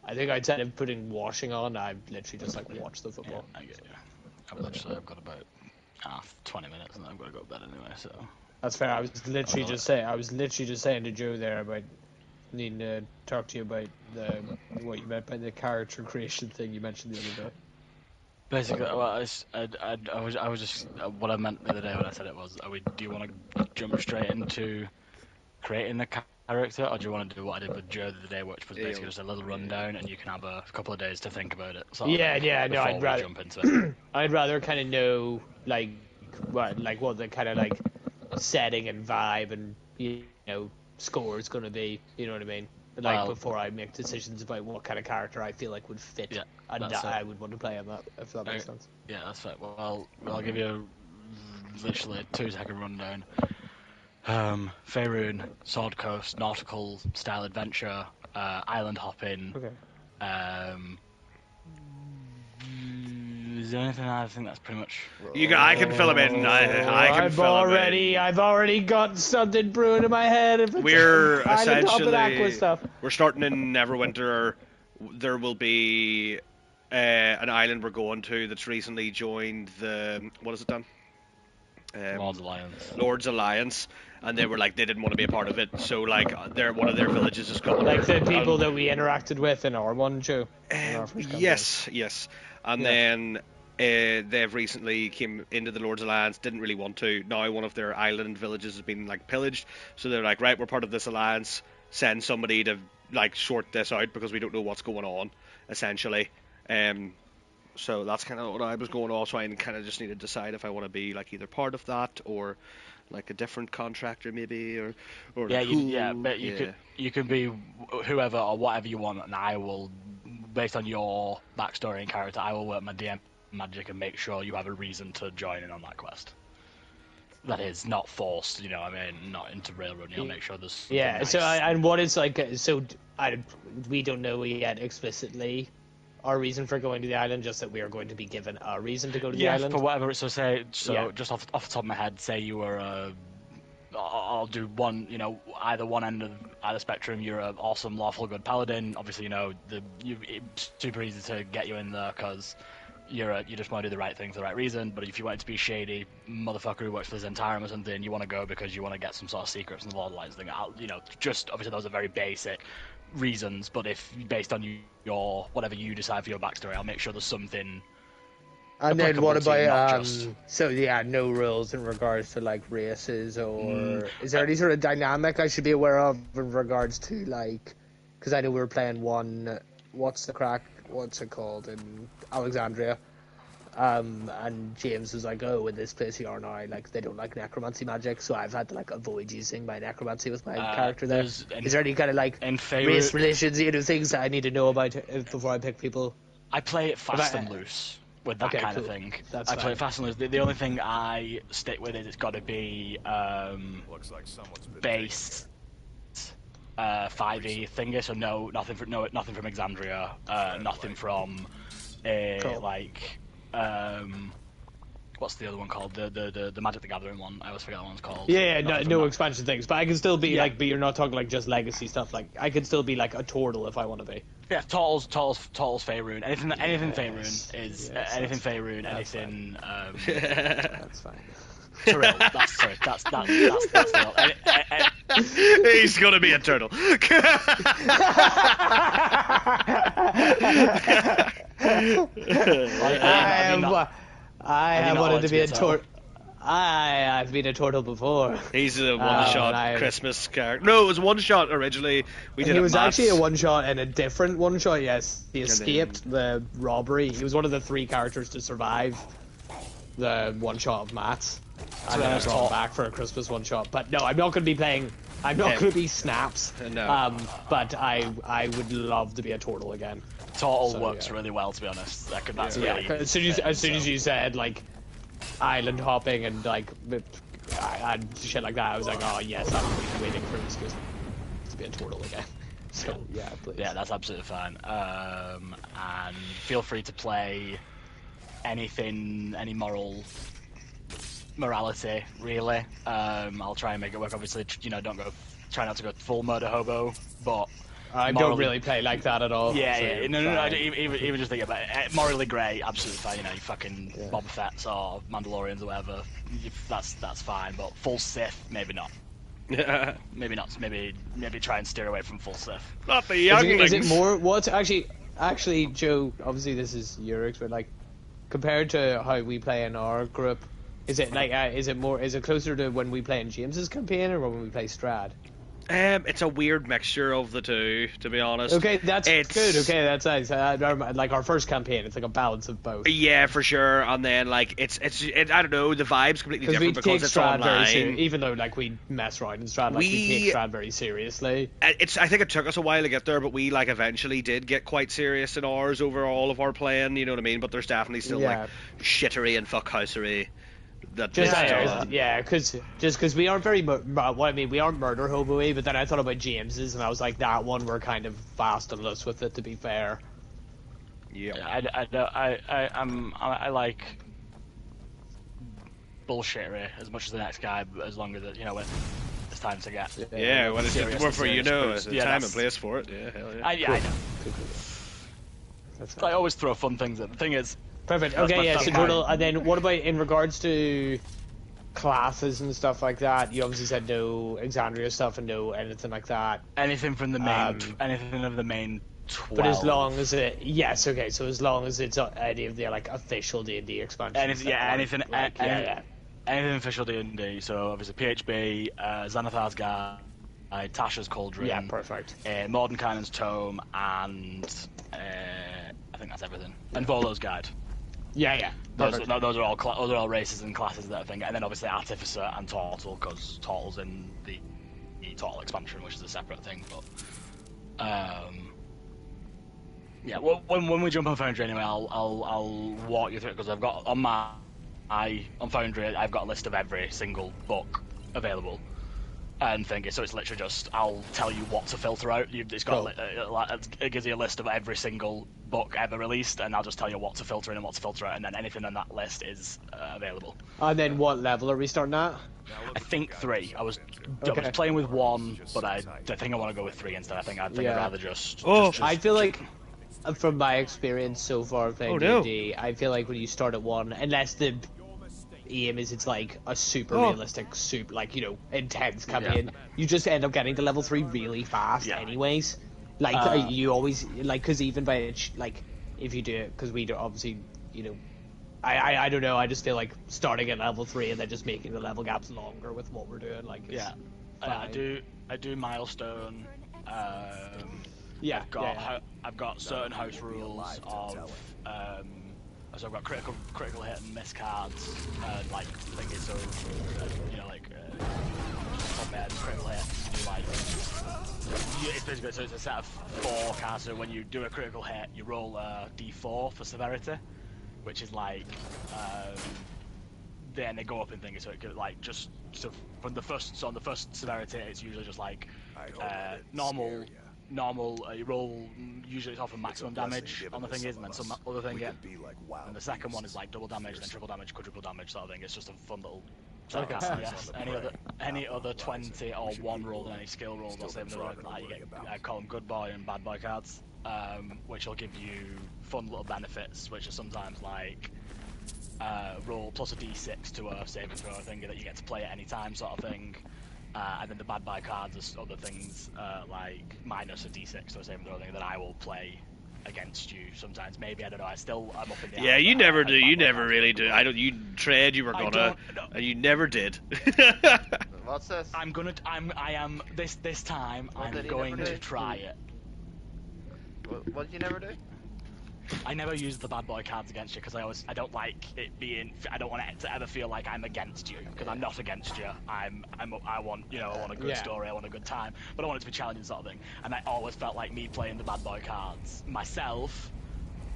I think instead of putting washing on, I literally just like watched the football. Yeah, I get you. I've got about 20 minutes, and then I've got to go to bed anyway. So that's fair. I was literally just saying to Joe there about needing to talk to you about what you meant by the character creation thing you mentioned the other day. Basically, well, I was just what I meant the other day when I said it was, do you want to jump straight into creating the character, or do you want to do what I did with Joe the other day, which was basically just a little rundown, and you can have a couple of days to think about it? No, I'd rather jump into it. I'd rather kind of know like what the kind of like setting and vibe and score is going to be. You know what I mean? Like before I make decisions about what kind of character I feel like would fit and that I would want to play on that, if that makes sense. Yeah, that's right. Well, I'll give you literally a 2-second rundown. Faerun, Sword Coast, nautical style adventure, island hopping. Okay. Is there anything? I think that's pretty much. I can fill him in. I've already got something brewing in my head. If it's we're island hopping essentially aqua stuff. We're starting in Neverwinter. There will be an island we're going to that's recently joined the what is it, Dan? Lord's Alliance, and they were like they didn't want to be a part of it, so like one of their villages is coming. Like the people that we interacted with in our one, Joe. Yes, and then they've recently came into the Lord's Alliance, didn't really want to. Now one of their island villages has been like pillaged, so they're like, right, we're part of this alliance. Send somebody to like sort this out because we don't know what's going on, essentially. So that's kind of what I was going on. So I kind of just need to decide if I want to be like either part of that or like a different contractor maybe, or but you can be whoever or whatever you want, and I will, based on your backstory and character, I will work my DM magic and make sure you have a reason to join in on that quest. That is not forced, not into railroad. I'll make sure there's nice. And what is like we don't know yet explicitly our reason for going to the island, just that we are going to be given a reason to go to the island. Yeah, for whatever. Just off the top of my head, say you were I'll do one, either one end of either spectrum. You're an awesome, lawful, good paladin. Obviously, it's super easy to get you in there because you just want to do the right thing for the right reason. But if you want to be shady motherfucker who works for the Zentarum or something, you want to go because you want to get some sort of secrets from the Lord Alliance thing. Just obviously those are very basic reasons, but if based on your whatever you decide for your backstory, I'll make sure there's something. And then what about no rules in regards to like races, or is there any sort of dynamic I should be aware of in regards to like, because I know we were playing one, what's it called in Alexandria, and James was like, oh, in this place here now, like they don't like necromancy magic, so I've had to like avoid using my necromancy with my character there. Is there any kind of like race relations, things that I need to know about before I pick people? I play it fast and loose with that kind of thing. I play it fast and loose. The only thing I stick with is it's got to be Looks like someone's been base 5e thingy, so nothing from Exandria, nothing from what's the other one called? The Magic the Gathering one. I always forget what one's called. No expansion things, but I can still be but you're not talking like just legacy stuff. Like I can still be like a turtle if I want to be. Yeah, Turtle's Faerun. Anything Faerun is anything Faerun. Anything. That's fine. Turtle. That's the. He's gonna be a turtle. I have wanted to be a turtle. I've been a turtle before. He's a one-shot Christmas character. No, it was one-shot originally. He was actually a one-shot and a different one-shot, yes. He escaped the robbery. He was one of the 3 characters to survive the one-shot of Matt's. And then I brought him back for a Christmas one-shot. But no, I'm not going to be playing I'm not going to be Snaps. No. But I would love to be a turtle again. Turtle So, works yeah. really well, to be honest. That's Yeah, really. 'cause as soon as you said like island hopping and like and shit like that, I was like, oh yes, I'm really waiting for this to be a turtle again. So yeah, please. Yeah, that's absolutely fine. And feel free to play anything, any morality, really. I'll try and make it work. Obviously, try not to go full murder hobo, but I don't really play like that at all. yeah, so yeah, no, fine. even just think about it. Morally grey, absolutely fine. You know, you fucking Boba Fett's or Mandalorians or whatever. That's fine, but full Sith, maybe not. Maybe not. Maybe try and steer away from full Sith. Not the younglings. Is it more? What's actually, Joe? Obviously, this is your expert. Like, compared to how we play in our group, is it like? Is it closer to when we play in James's campaign or when we play Strad? It's a weird mixture of the two, to be honest. Okay, that's good. Okay, that's nice. Like our first campaign, it's like a balance of both. Yeah, for sure. And then like it's I don't know, the vibe's completely different because it's Strahd online. very even though like we mess around in Strahd, like we take Strahd very seriously. I think it took us a while to get there, but we like eventually did get quite serious in ours over all of our playing. You know what I mean? But there's definitely still like shittery and fuckhousery. Because we aren't very we aren't murder hobo-y, but then I thought about James's and I was like, that one we're kind of fast and loose with it, to be fair. I like bullshittery as much as the next guy, but as long as it's time to get when it's more for it's a time and place for it. Yeah, hell yeah. I know. I always throw fun things in. The thing is. Perfect. Okay, yeah. So total. And then what about in regards to classes and stuff like that? You obviously said no Exandria stuff and no anything like that. Anything from the main, anything of the main 12. But as long as it, yes, okay. So as long as it's any of the like official D&D expansions. Anything, anything official D&D. So obviously PHB, Xanathar's Guide, Tasha's Cauldron. Yeah, perfect. Mordenkainen's Tome, and I think that's everything. And Volo's Guide. Yeah. Those are all races and classes that thing, and then obviously Artificer and Turtle, because Turtle's in the Turtle expansion, which is a separate thing. But when we jump on Foundry anyway, I'll walk you through it because I've got on Foundry I've got a list of every single book available. And thingy, so it's literally just I'll tell you what to filter out. It's got it gives you a list of every single book ever released, and I'll just tell you what to filter in and what to filter out, and then anything on that list is available. And then what level are we starting at? I think 3. I was playing with 1, but I think I want to go with 3 instead. I think I'd rather just. I feel like, from my experience so far playing D&D, I feel like when you start at 1, unless the aim is it's like a super realistic, intense campaign, you just end up getting to level 3 really fast anyways. Like you always because even by if you do it, because we do obviously I don't know, I just feel like starting at level 3 and then just making the level gaps longer with what we're doing I do milestone. I've got certain house rules of so I've got critical hit and miss cards, like thingy. So critical hit. It's basically so it's a set of 4 cards. So when you do a critical hit, you roll a d4 for severity, which is like then they go up in things. So it could on the first severity, it's usually just like normal. You roll, usually it's off of maximum damage on the thing and then some other thing and the second one is like double damage, then triple damage, quadruple damage sort of thing. It's just a fun little any other 20 or 1 roll and any skill rolls or saving you get I call them good boy and bad boy cards, which will give you fun little benefits, which are sometimes like roll plus a d6 to a saving throw thing that you get to play at any time sort of thing. And then the bad buy cards are other things like minus a d6 to a saving throw thing that I will play against you sometimes. Maybe, I don't know. I'm up in the air. You never do. You never really do. You trade you were gonna, and you never did. What's this? This time I'm going to try it. What did you never do? I never use the bad boy cards against you because I don't like it being. I don't want it to ever feel like I'm against you because I'm not against you. I want I want a good story. I want a good time, but I want it to be challenging sort of thing. And I always felt like me playing the bad boy cards myself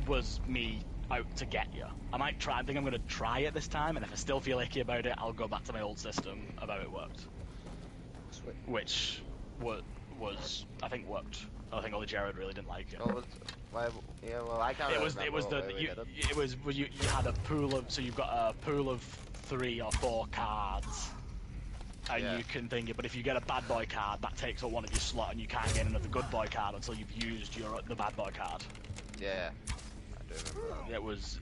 was me out to get you. I might try. I think I'm going to try it this time, and if I still feel icky about it, I'll go back to my old system of how it worked. Sweet. Which was I think worked. I think only Jared really didn't like it. Yeah, well, I can't. It was you had a pool of, so you've got a pool of 3 or 4 cards, and you can think it. But if you get a bad boy card, that takes up one of your slot, and you can't get another good boy card until you've used the bad boy card. Yeah, I do remember that. It was,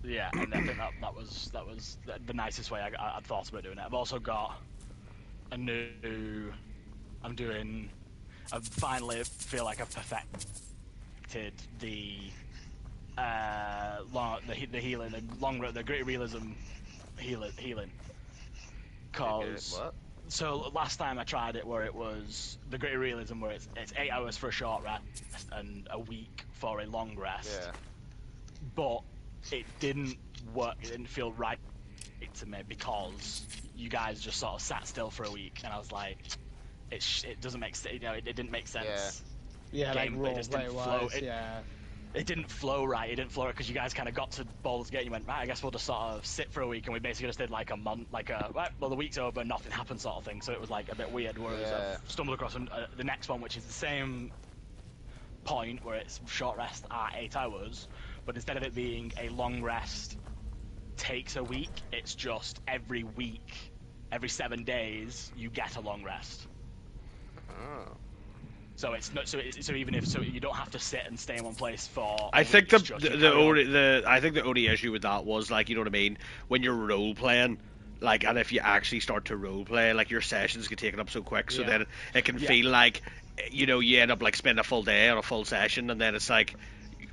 yeah, and I think that was the nicest way I'd thought about doing it. I've also got a new. I finally feel like I've perfected the healing, the great realism healing. Cause so last time I tried it, where it was the great realism, where it's 8 hours for a short rest and a week for a long rest. Yeah. But it didn't work. It didn't feel right to me because you guys just sort of sat still for a week, and I was like, it doesn't make sense. It didn't make sense. Yeah, like roleplay wise. It didn't flow right. It didn't flow right because you guys kind of got to Baldur's Gate. You went, right, I guess we'll just sort of sit for a week, and we basically just did like a month, the week's over, nothing happened sort of thing. So it was like a bit weird. Whereas I've stumbled across the next one, which is the same point, where it's short rest at 8 hours, but instead of it being a long rest takes a week, it's just every week, every 7 days, you get a long rest. Oh. So it's not so even if you don't have to sit and stay in one place for. I think the only issue with that was, like, you know what I mean, when you're role playing, like, and if you actually start to role play, like, your sessions get taken up so quick, so then it can feel like, you know, you end up like spending a full day on a full session, and then it's like,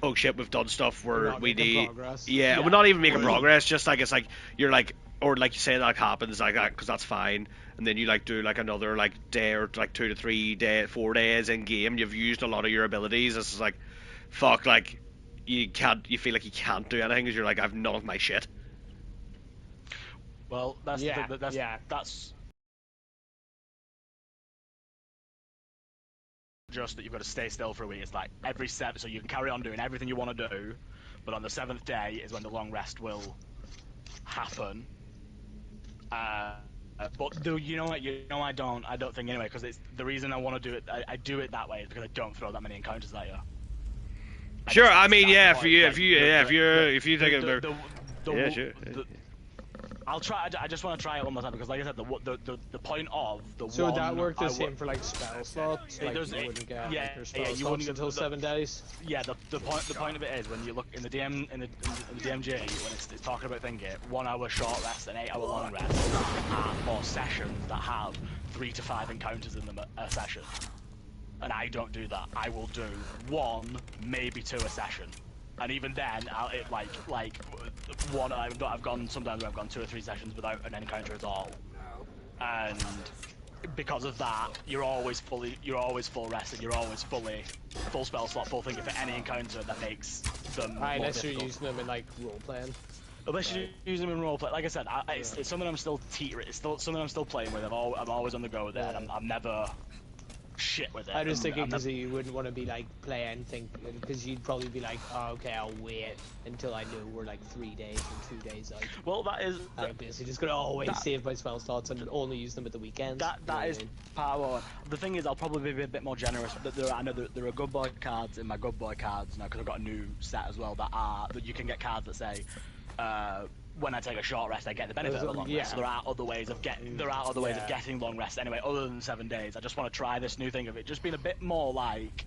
oh shit, we've done stuff where we need we're not even making progress, just like it's like you're like, or like you say that happens like that because that's fine, and then you like do like another like day or like 2 to 3 days, 4 days in game, you've used a lot of your abilities. It's just like, fuck, like you feel like you can't do anything because you're like, I've none of my shit. Well, that's just that you've got to stay still for a week. It's like every 7, so you can carry on doing everything you want to do, but on the 7th day is when the long rest will happen. But you know what? I don't think anyway, because it's the reason I want to do it. I do it that way is because I don't throw that many encounters at you. Sure, I mean, yeah, if you think of I'll try. I just want to try it one more time because, like I said, the point of the so that worked the same for like spell slots. Like, you wouldn't get your spell slots until 7 days. Yeah, the point of it is when you look in the DMG when it's talking about thinking 1 hour short rest and 8 hour long rest are for sessions that have 3 to 5 encounters in them a session, and I don't do that. I will do 1, maybe 2 a session. And even then, I've gone sometimes where I've gone 2 or 3 sessions without an encounter at all, and because of that, you're always full rested. You're always full spell slot, full thinking for any encounter that makes them. Unless you're using them in like role playing. Unless you use them in roleplay, like I said, it's something I'm still It's still something I'm still playing with. I'm always on the go with it. And I'm never shit with it. I was thinking because you wouldn't want to be like play anything, because you'd probably be like, oh, okay, I'll wait until I know we're like 3 days and 2 days out. Well, that is. I'm basically just gonna always save my spell slots and only use them at the weekends. That is part of what. The thing is, I'll probably be a bit more generous. But I know there are good boy cards in my good boy cards now, because I've got a new set as well that you can get cards that say. When I take a short rest, I get the benefit of a long rest. So there are other ways of getting long rest anyway, other than 7 days. I just want to try this new thing of it just being a bit more like,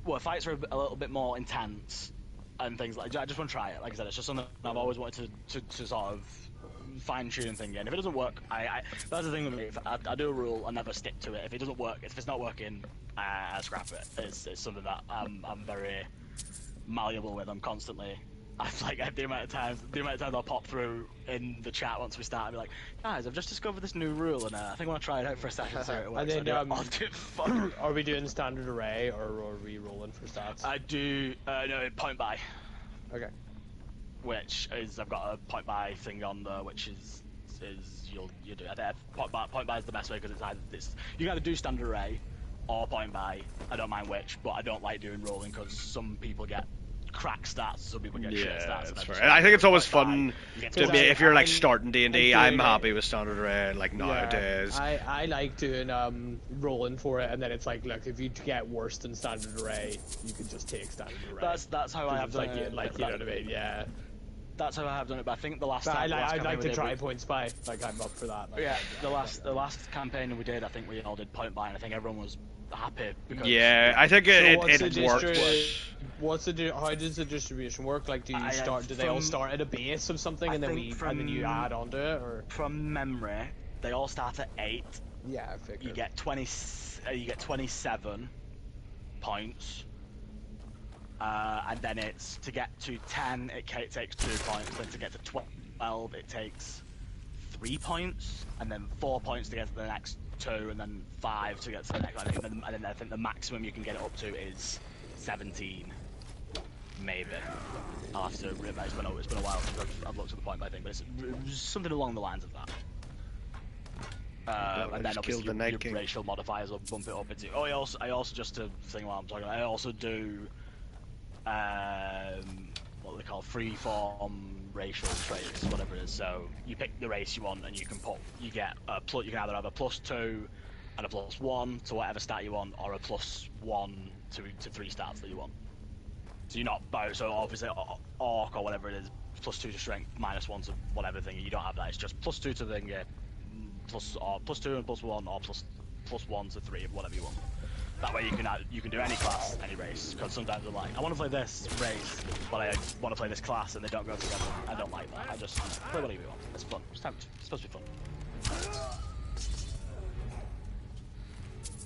well, fights are a little bit more intense and things like. I just want to try it. Like I said, it's just something I've always wanted to sort of fine tune thing. And if it doesn't work, that's the thing with me. If I do a rule, I never stick to it. If it doesn't work, if it's not working, I scrap it. It's something that I'm very malleable with. I'm constantly I've like the amount of times I'll pop through in the chat once we start and be like, guys, I've just discovered this new rule and I think I want to try it out for a session. So it works. And then, I'll do it for fun. are we doing standard array or are we rolling for stats? I do no point by, Okay. which is I've got a point by thing on there, which is you do. I think point by is the best way because you can either do standard array or point by. I don't mind which, but I don't like doing rolling because some people get crack stats, some people get shit stats. That's fair. I think it's always fun to be if you're like starting D&D. I'm happy with standard array like nowadays. I like doing rolling for it, and then it's like, look, if you get worse than standard array, you can just take standard array. That's how I have done it. You know what I mean? Yeah. That's how I have done it. But I think the last time, I'd like to try point by. Like I'm up for that. Like, yeah, the last campaign we did, I think we all did point by, and I think everyone was happy. Because yeah, I think it worked. How does the distribution work? Like, do they all start at a base of something, and then you add onto it, or from memory, they all start at 8. Yeah, I figured. You get 27 points, and then it's to get to 10, it takes 2 points. Then to get to 12, it takes 3 points, and then 4 points to get to the next 2, and then 5 to get to the next one. And then I think the maximum you can get it up to is 17, maybe. I'll have to rip that. It's been a while since I've looked at the point by thing, but it's something along the lines of that. And then obviously your racial modifiers will bump it up into. Oh, I also just to thing while I'm talking. I also do what they call freeform racial traits, whatever it is. So you pick the race you want, and you can get you can either have a +2 and a +1 to whatever stat you want, or a +1 to 3 stats that you want. So you're not both. So obviously orc or whatever it is, +2 to strength, -1 to whatever thing. You don't have that. It's just +2 to thing, yeah, +2 and +1, or +1 to 3 of whatever you want. That way you can do any class, any race. Because sometimes I'm like, I want to play this race, but I want to play this class, and they don't go together. I don't like that. I just play whatever you want. It's fun. It's supposed to be fun.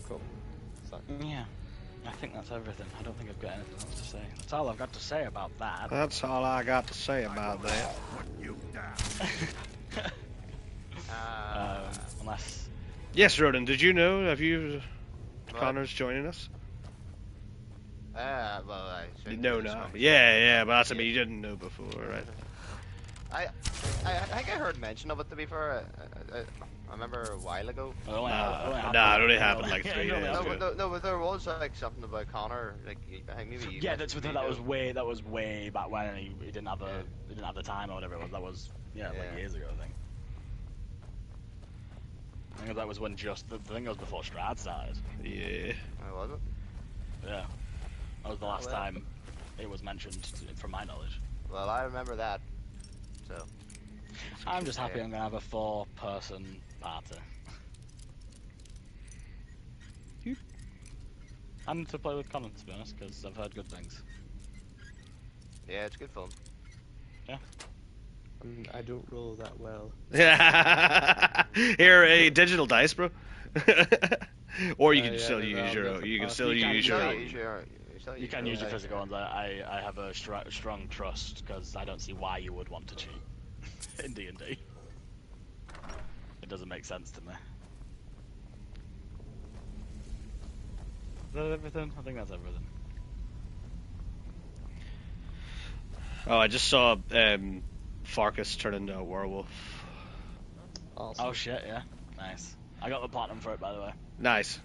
Cool. So. Yeah. I think that's everything. I don't think I've got anything else to say. That's all I've got to say about that. That's all I got to say about that. Unless... Yes, Roden, did you know? Have you... Connor's joining us? Well, I should No. Yeah, but that's what you didn't know before, right? I think I heard mention of it, to be fair. I remember a while ago. It only happened like 3 days ago. No, but there was like something about Connor. Like I think maybe. Yeah, that was way back when, and he didn't have the time or whatever it was. That was like years ago, I think. I think that was when the thing was before Strad started. Yeah. Oh, was it? Yeah. That was the last time it was mentioned, from my knowledge. Well, I remember that. So. I'm just happy I'm gonna have a 4-person party. And to play with Connor, to be honest, because I've heard good things. Yeah, it's good fun. Yeah. I don't roll that well. Here, a digital dice, bro. Or you can still use your own. You can still use your own. You can use your physical ones. I have a strong trust, because I don't see why you would want to cheat in D&D. It doesn't make sense to me. Is that everything? I think that's everything. Oh, I just saw Farkas turn into a werewolf. Awesome. Oh shit, yeah. Nice. I got the platinum for it, by the way. Nice.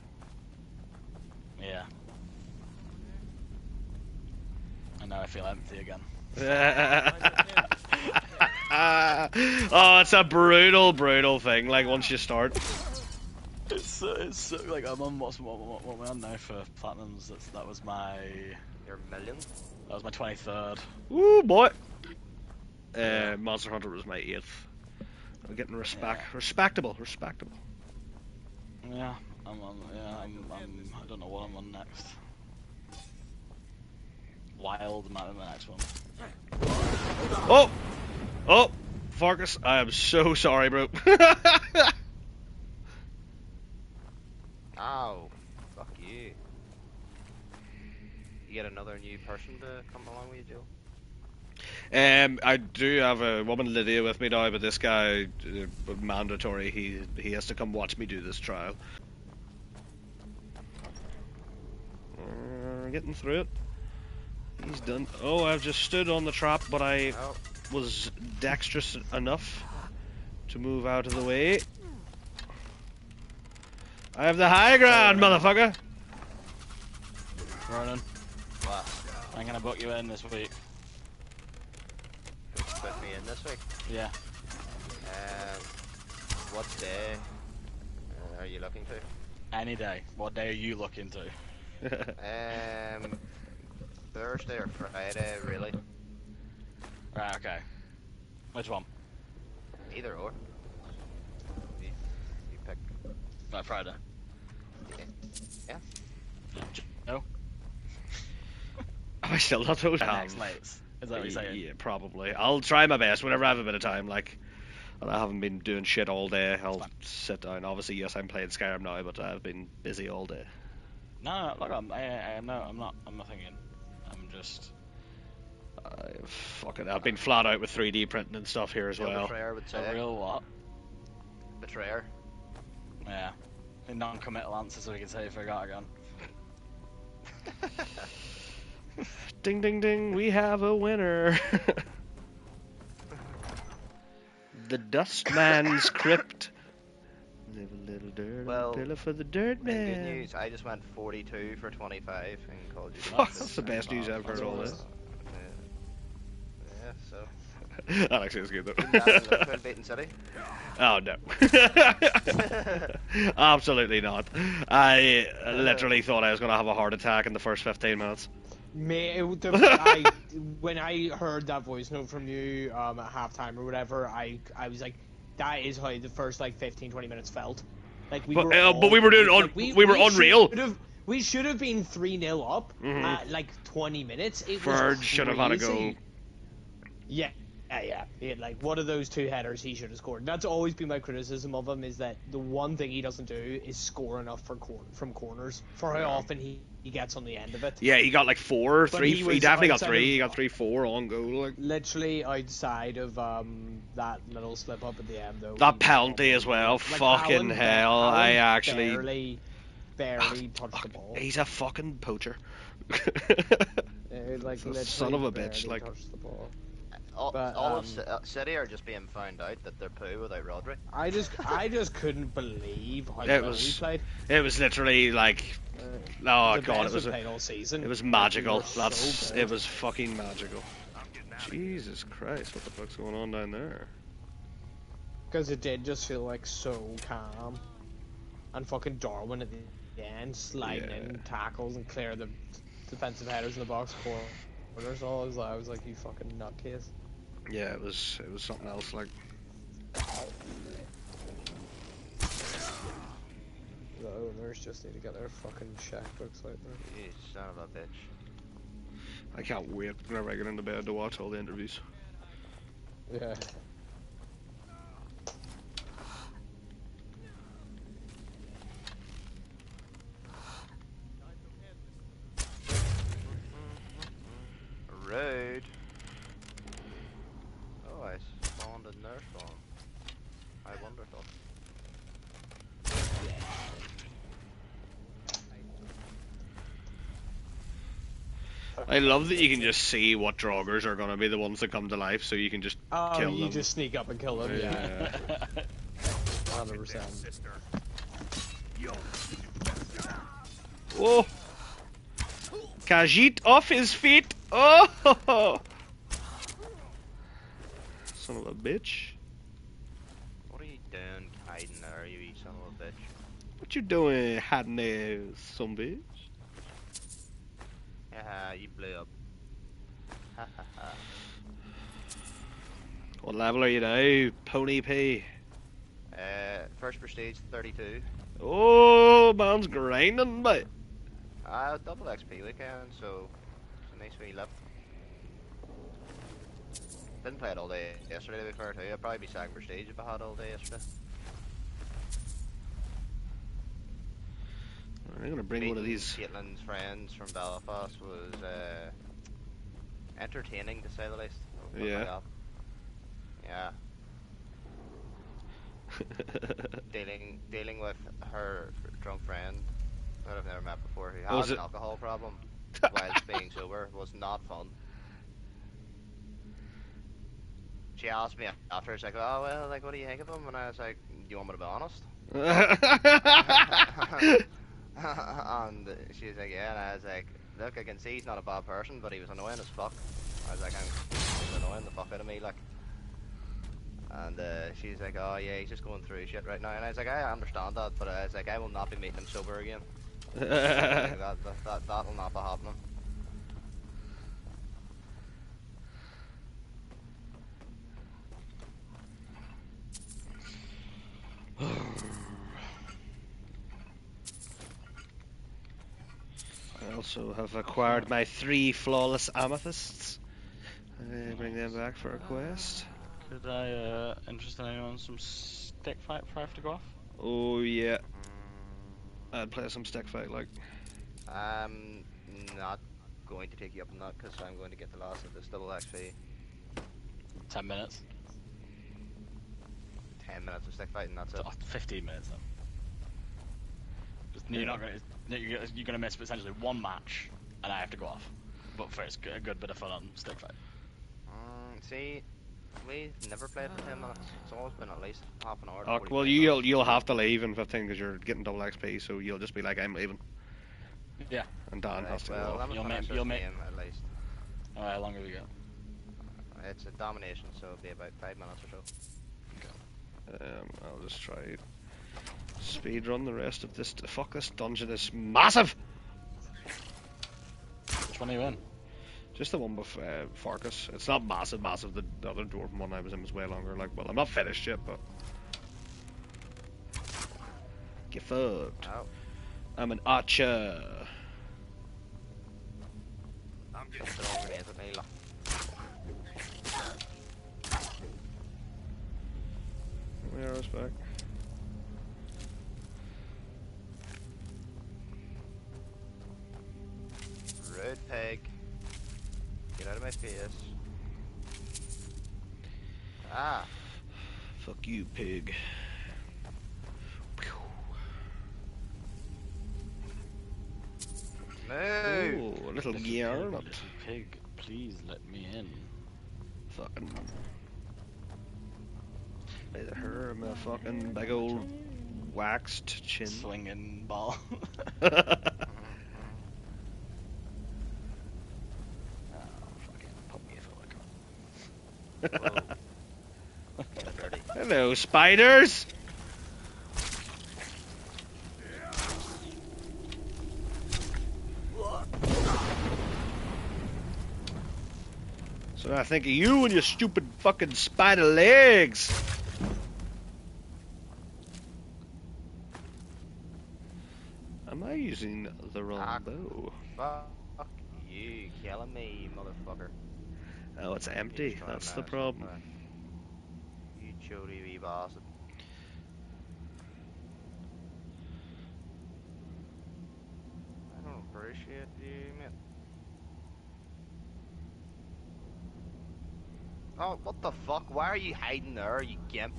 Yeah. And now I feel empty again. Oh, it's a brutal thing, like, once you start. It's like, I'm on, what am I on now for platinums? That was my... Your million? That was my 23rd. Ooh, boy. Monster Hunter was my 8th. I'm getting respectable. Yeah, I'm on. Yeah, I don't know what I'm on next. Wild might be my next one. Oh, Farkas, I am so sorry, bro. Ow, fuck you. You get another new person to come along with you, Joe? I do have a woman Lydia with me now, but this guy, mandatory. He has to come watch me do this trial. Getting through it. He's done. Oh, I've just stood on the trap, but I was dexterous enough to move out of the way. I have the high ground, motherfucker. Ronan. What? I'm gonna book you in this week. Put me in this week? Yeah. What day are you looking to? Any day. What day are you looking to? Thursday or Friday, really. Right, okay. Which one? Either or. You pick. Like Friday. Yeah. No? I still not those Next mates. Is that what you're saying? Yeah, probably. I'll try my best whenever I have a bit of time, like, and I haven't been doing shit all day. I'll sit down. Obviously, yes, I'm playing Skyrim now, but I've been busy all day. No, look, I'm not thinking. I'm just... I've been flat out with 3D printing and stuff here as well. Betrayer would say. A real what? Betrayer. Yeah. A non-committal answer so we can say you forgot again. Ding ding ding, we have a winner. The Dustman's Crypt. Live a little dirt pillow for the dirt man. Good news, I just went 42 for 25 and called you. Fuck, that's the best news I've heard all this. Yeah, so. That actually is good though. Beaten City? Oh no. Absolutely not. I literally thought I was going to have a heart attack in the first 15 minutes. When I heard that voice note from you at halftime or whatever, I was like, that is how the first like 15-20 minutes felt. Like we were doing we were unreal. We should have been 3-0 up at like 20 minutes. Ferg should have had a goal. Yeah. Like one of those two headers he should have scored. That's always been my criticism of him, is that the one thing he doesn't do is score enough from corners for how often he gets on the end of it. Yeah, he got like 4, 3. He definitely got 3. He got 3, 4 on goal. Like. Literally outside of that little slip up at the end though. That penalty as well. Like, fucking hell! I actually barely touched the ball. He's a fucking poacher. Like son of a bitch. Like. Touched the ball. All of City are just being found out that they're poo without Rodri. I just couldn't believe how well we played. It was literally like, oh god, it was all season. It was magical. It was fucking magical. Jesus Christ, what the fuck's going on down there? Because it did just feel like so calm, and fucking Darwin at the end sliding in tackles and clear the defensive headers in the box corners. All I was like, you fucking nutcase. Yeah, it was something else. Like, the owners just need to get their fucking checkbooks out there. You son of a bitch. I can't wait whenever I get into bed to watch all the interviews. Yeah. Road. Oh, I spawned a nurse farm. I wonderful. I love that you can just see what Draugrs are going to be the ones that come to life, so you can just kill them. You just sneak up and kill them, yeah. 100%. Oh! Khajiit off his feet! Oh! Son of a bitch. What are you doing hiding there, you son of a bitch? What you doing hiding there, son of a bitch? Yeah, you blew up. Ha ha ha. What level are you now, Pony P? First prestige 32. Oh, man's grinding, mate. Double XP weekend, so it's a nice wee lip. Didn't play it all day yesterday, to be fair too. I'd probably be second prestige if I had all day yesterday. I'm gonna bring one of these. Caitlin's friends from Belfast was entertaining, to say the least. Look Yeah. me up. Yeah. Dealing with her drunk friend that I've never met before who Was has an it? alcohol problem whilst being sober was not fun. She asked me after, she's like, oh well, like what do you think of him? And I was like, do you want me to be honest? And she was like, yeah, and I was like, look, I can see he's not a bad person, but he was annoying as fuck. I was like, he was annoying the fuck out of me, like. And she's like, oh yeah, he's just going through shit right now. And I was like, I understand that, but I was like, I will not be meeting him sober again. Like, that will not be happening. I also have acquired my 3 flawless amethysts. I bring them back for a quest. Could I interest anyone in some stick fight before I have to go off? Oh yeah, I'd play some stick fight like. I'm not going to take you up on that because I'm going to get the last of this double XP. 10 minutes. 10 minutes of stick fighting, that's it. 15 minutes then. You're not gonna. You're gonna miss potentially one match, and I have to go off. But first, a good bit of fun on stick fight. See, we never played for 10 minutes. It's always been at least half an hour. Oh, well, you'll have to leave in 15 because you're getting double XP, so you'll just be like, I'm leaving. Yeah. And Dan has to go well, off. you'll make game at least. How long have we got? It's a domination, so it'll be about 5 minutes or so. Okay. I'll just try speed run the rest of this. Fuck, this dungeon is massive. Which one are you in? Just the one with Farkas. It's not massive. The other dwarven one I was in was way longer. Like, well, I'm not finished yet, but get fucked. Oh. I'm an archer. I'm getting throwing grenades at me, look. Where is back? Rude pig. Get out of my face. Ah. Fuck you, pig. Move! Ooh, a little yarn. Little pig, please let me in. Fucking. Either her or my fucking big old waxed chin. Swinging ball. Hello, spiders! So I think of you and your stupid fucking spider legs! Am I using the wrong bow? Fuck you, killing me, you motherfucker. Oh, it's empty. That's the problem. You chody wee bastard. I don't appreciate you, mate. Oh, what the fuck? Why are you hiding there, you gimp?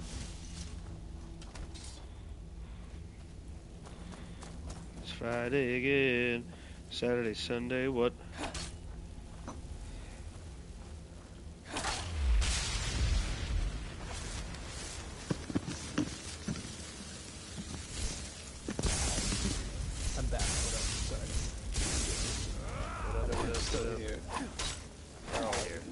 It's Friday again. Saturday, Sunday, what? I'm back. Sorry. Still here. They're all here.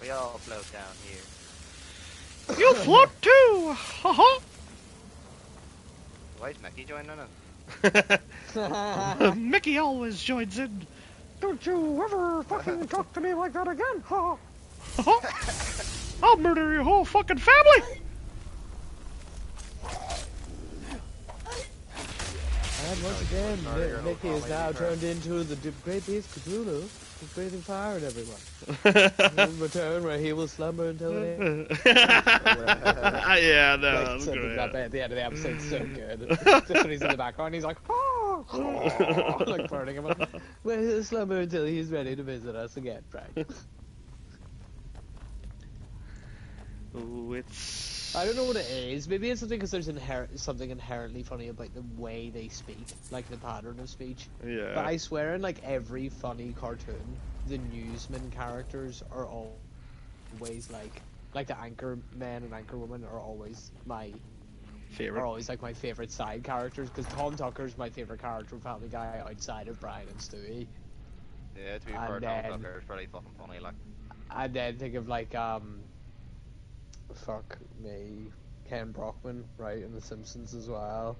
We all float down here. You float too! Haha! Why is Mickey joining in? Mickey always joins in. Don't you ever fucking talk to me like that again, ha! I'll murder your whole fucking family! And once again, Mickey is now turned into the great beast Cthulhu, who's breathing fire at everyone. In return, where he will slumber until the end. Yeah, no, Like, that's something great. like that at the end of the episode, so good. Just when he's in the background, he's like, oh! like burning him. We'll slumber until he's ready to visit us again, Frank. Oh, it's... I don't know what it is. Maybe it's something because there's something inherently funny about the way they speak, like the pattern of speech. Yeah. But I swear, in like every funny cartoon, the newsman characters are always like the anchor men and anchor women are always my favorite. Are always like my favorite side characters because Tom Tucker's my favorite character in Family Guy outside of Brian and Stewie. Yeah, to be fair, Tom Tucker's pretty fucking funny, like. And then think of like fuck me, Ken Brockman, right, in The Simpsons as well.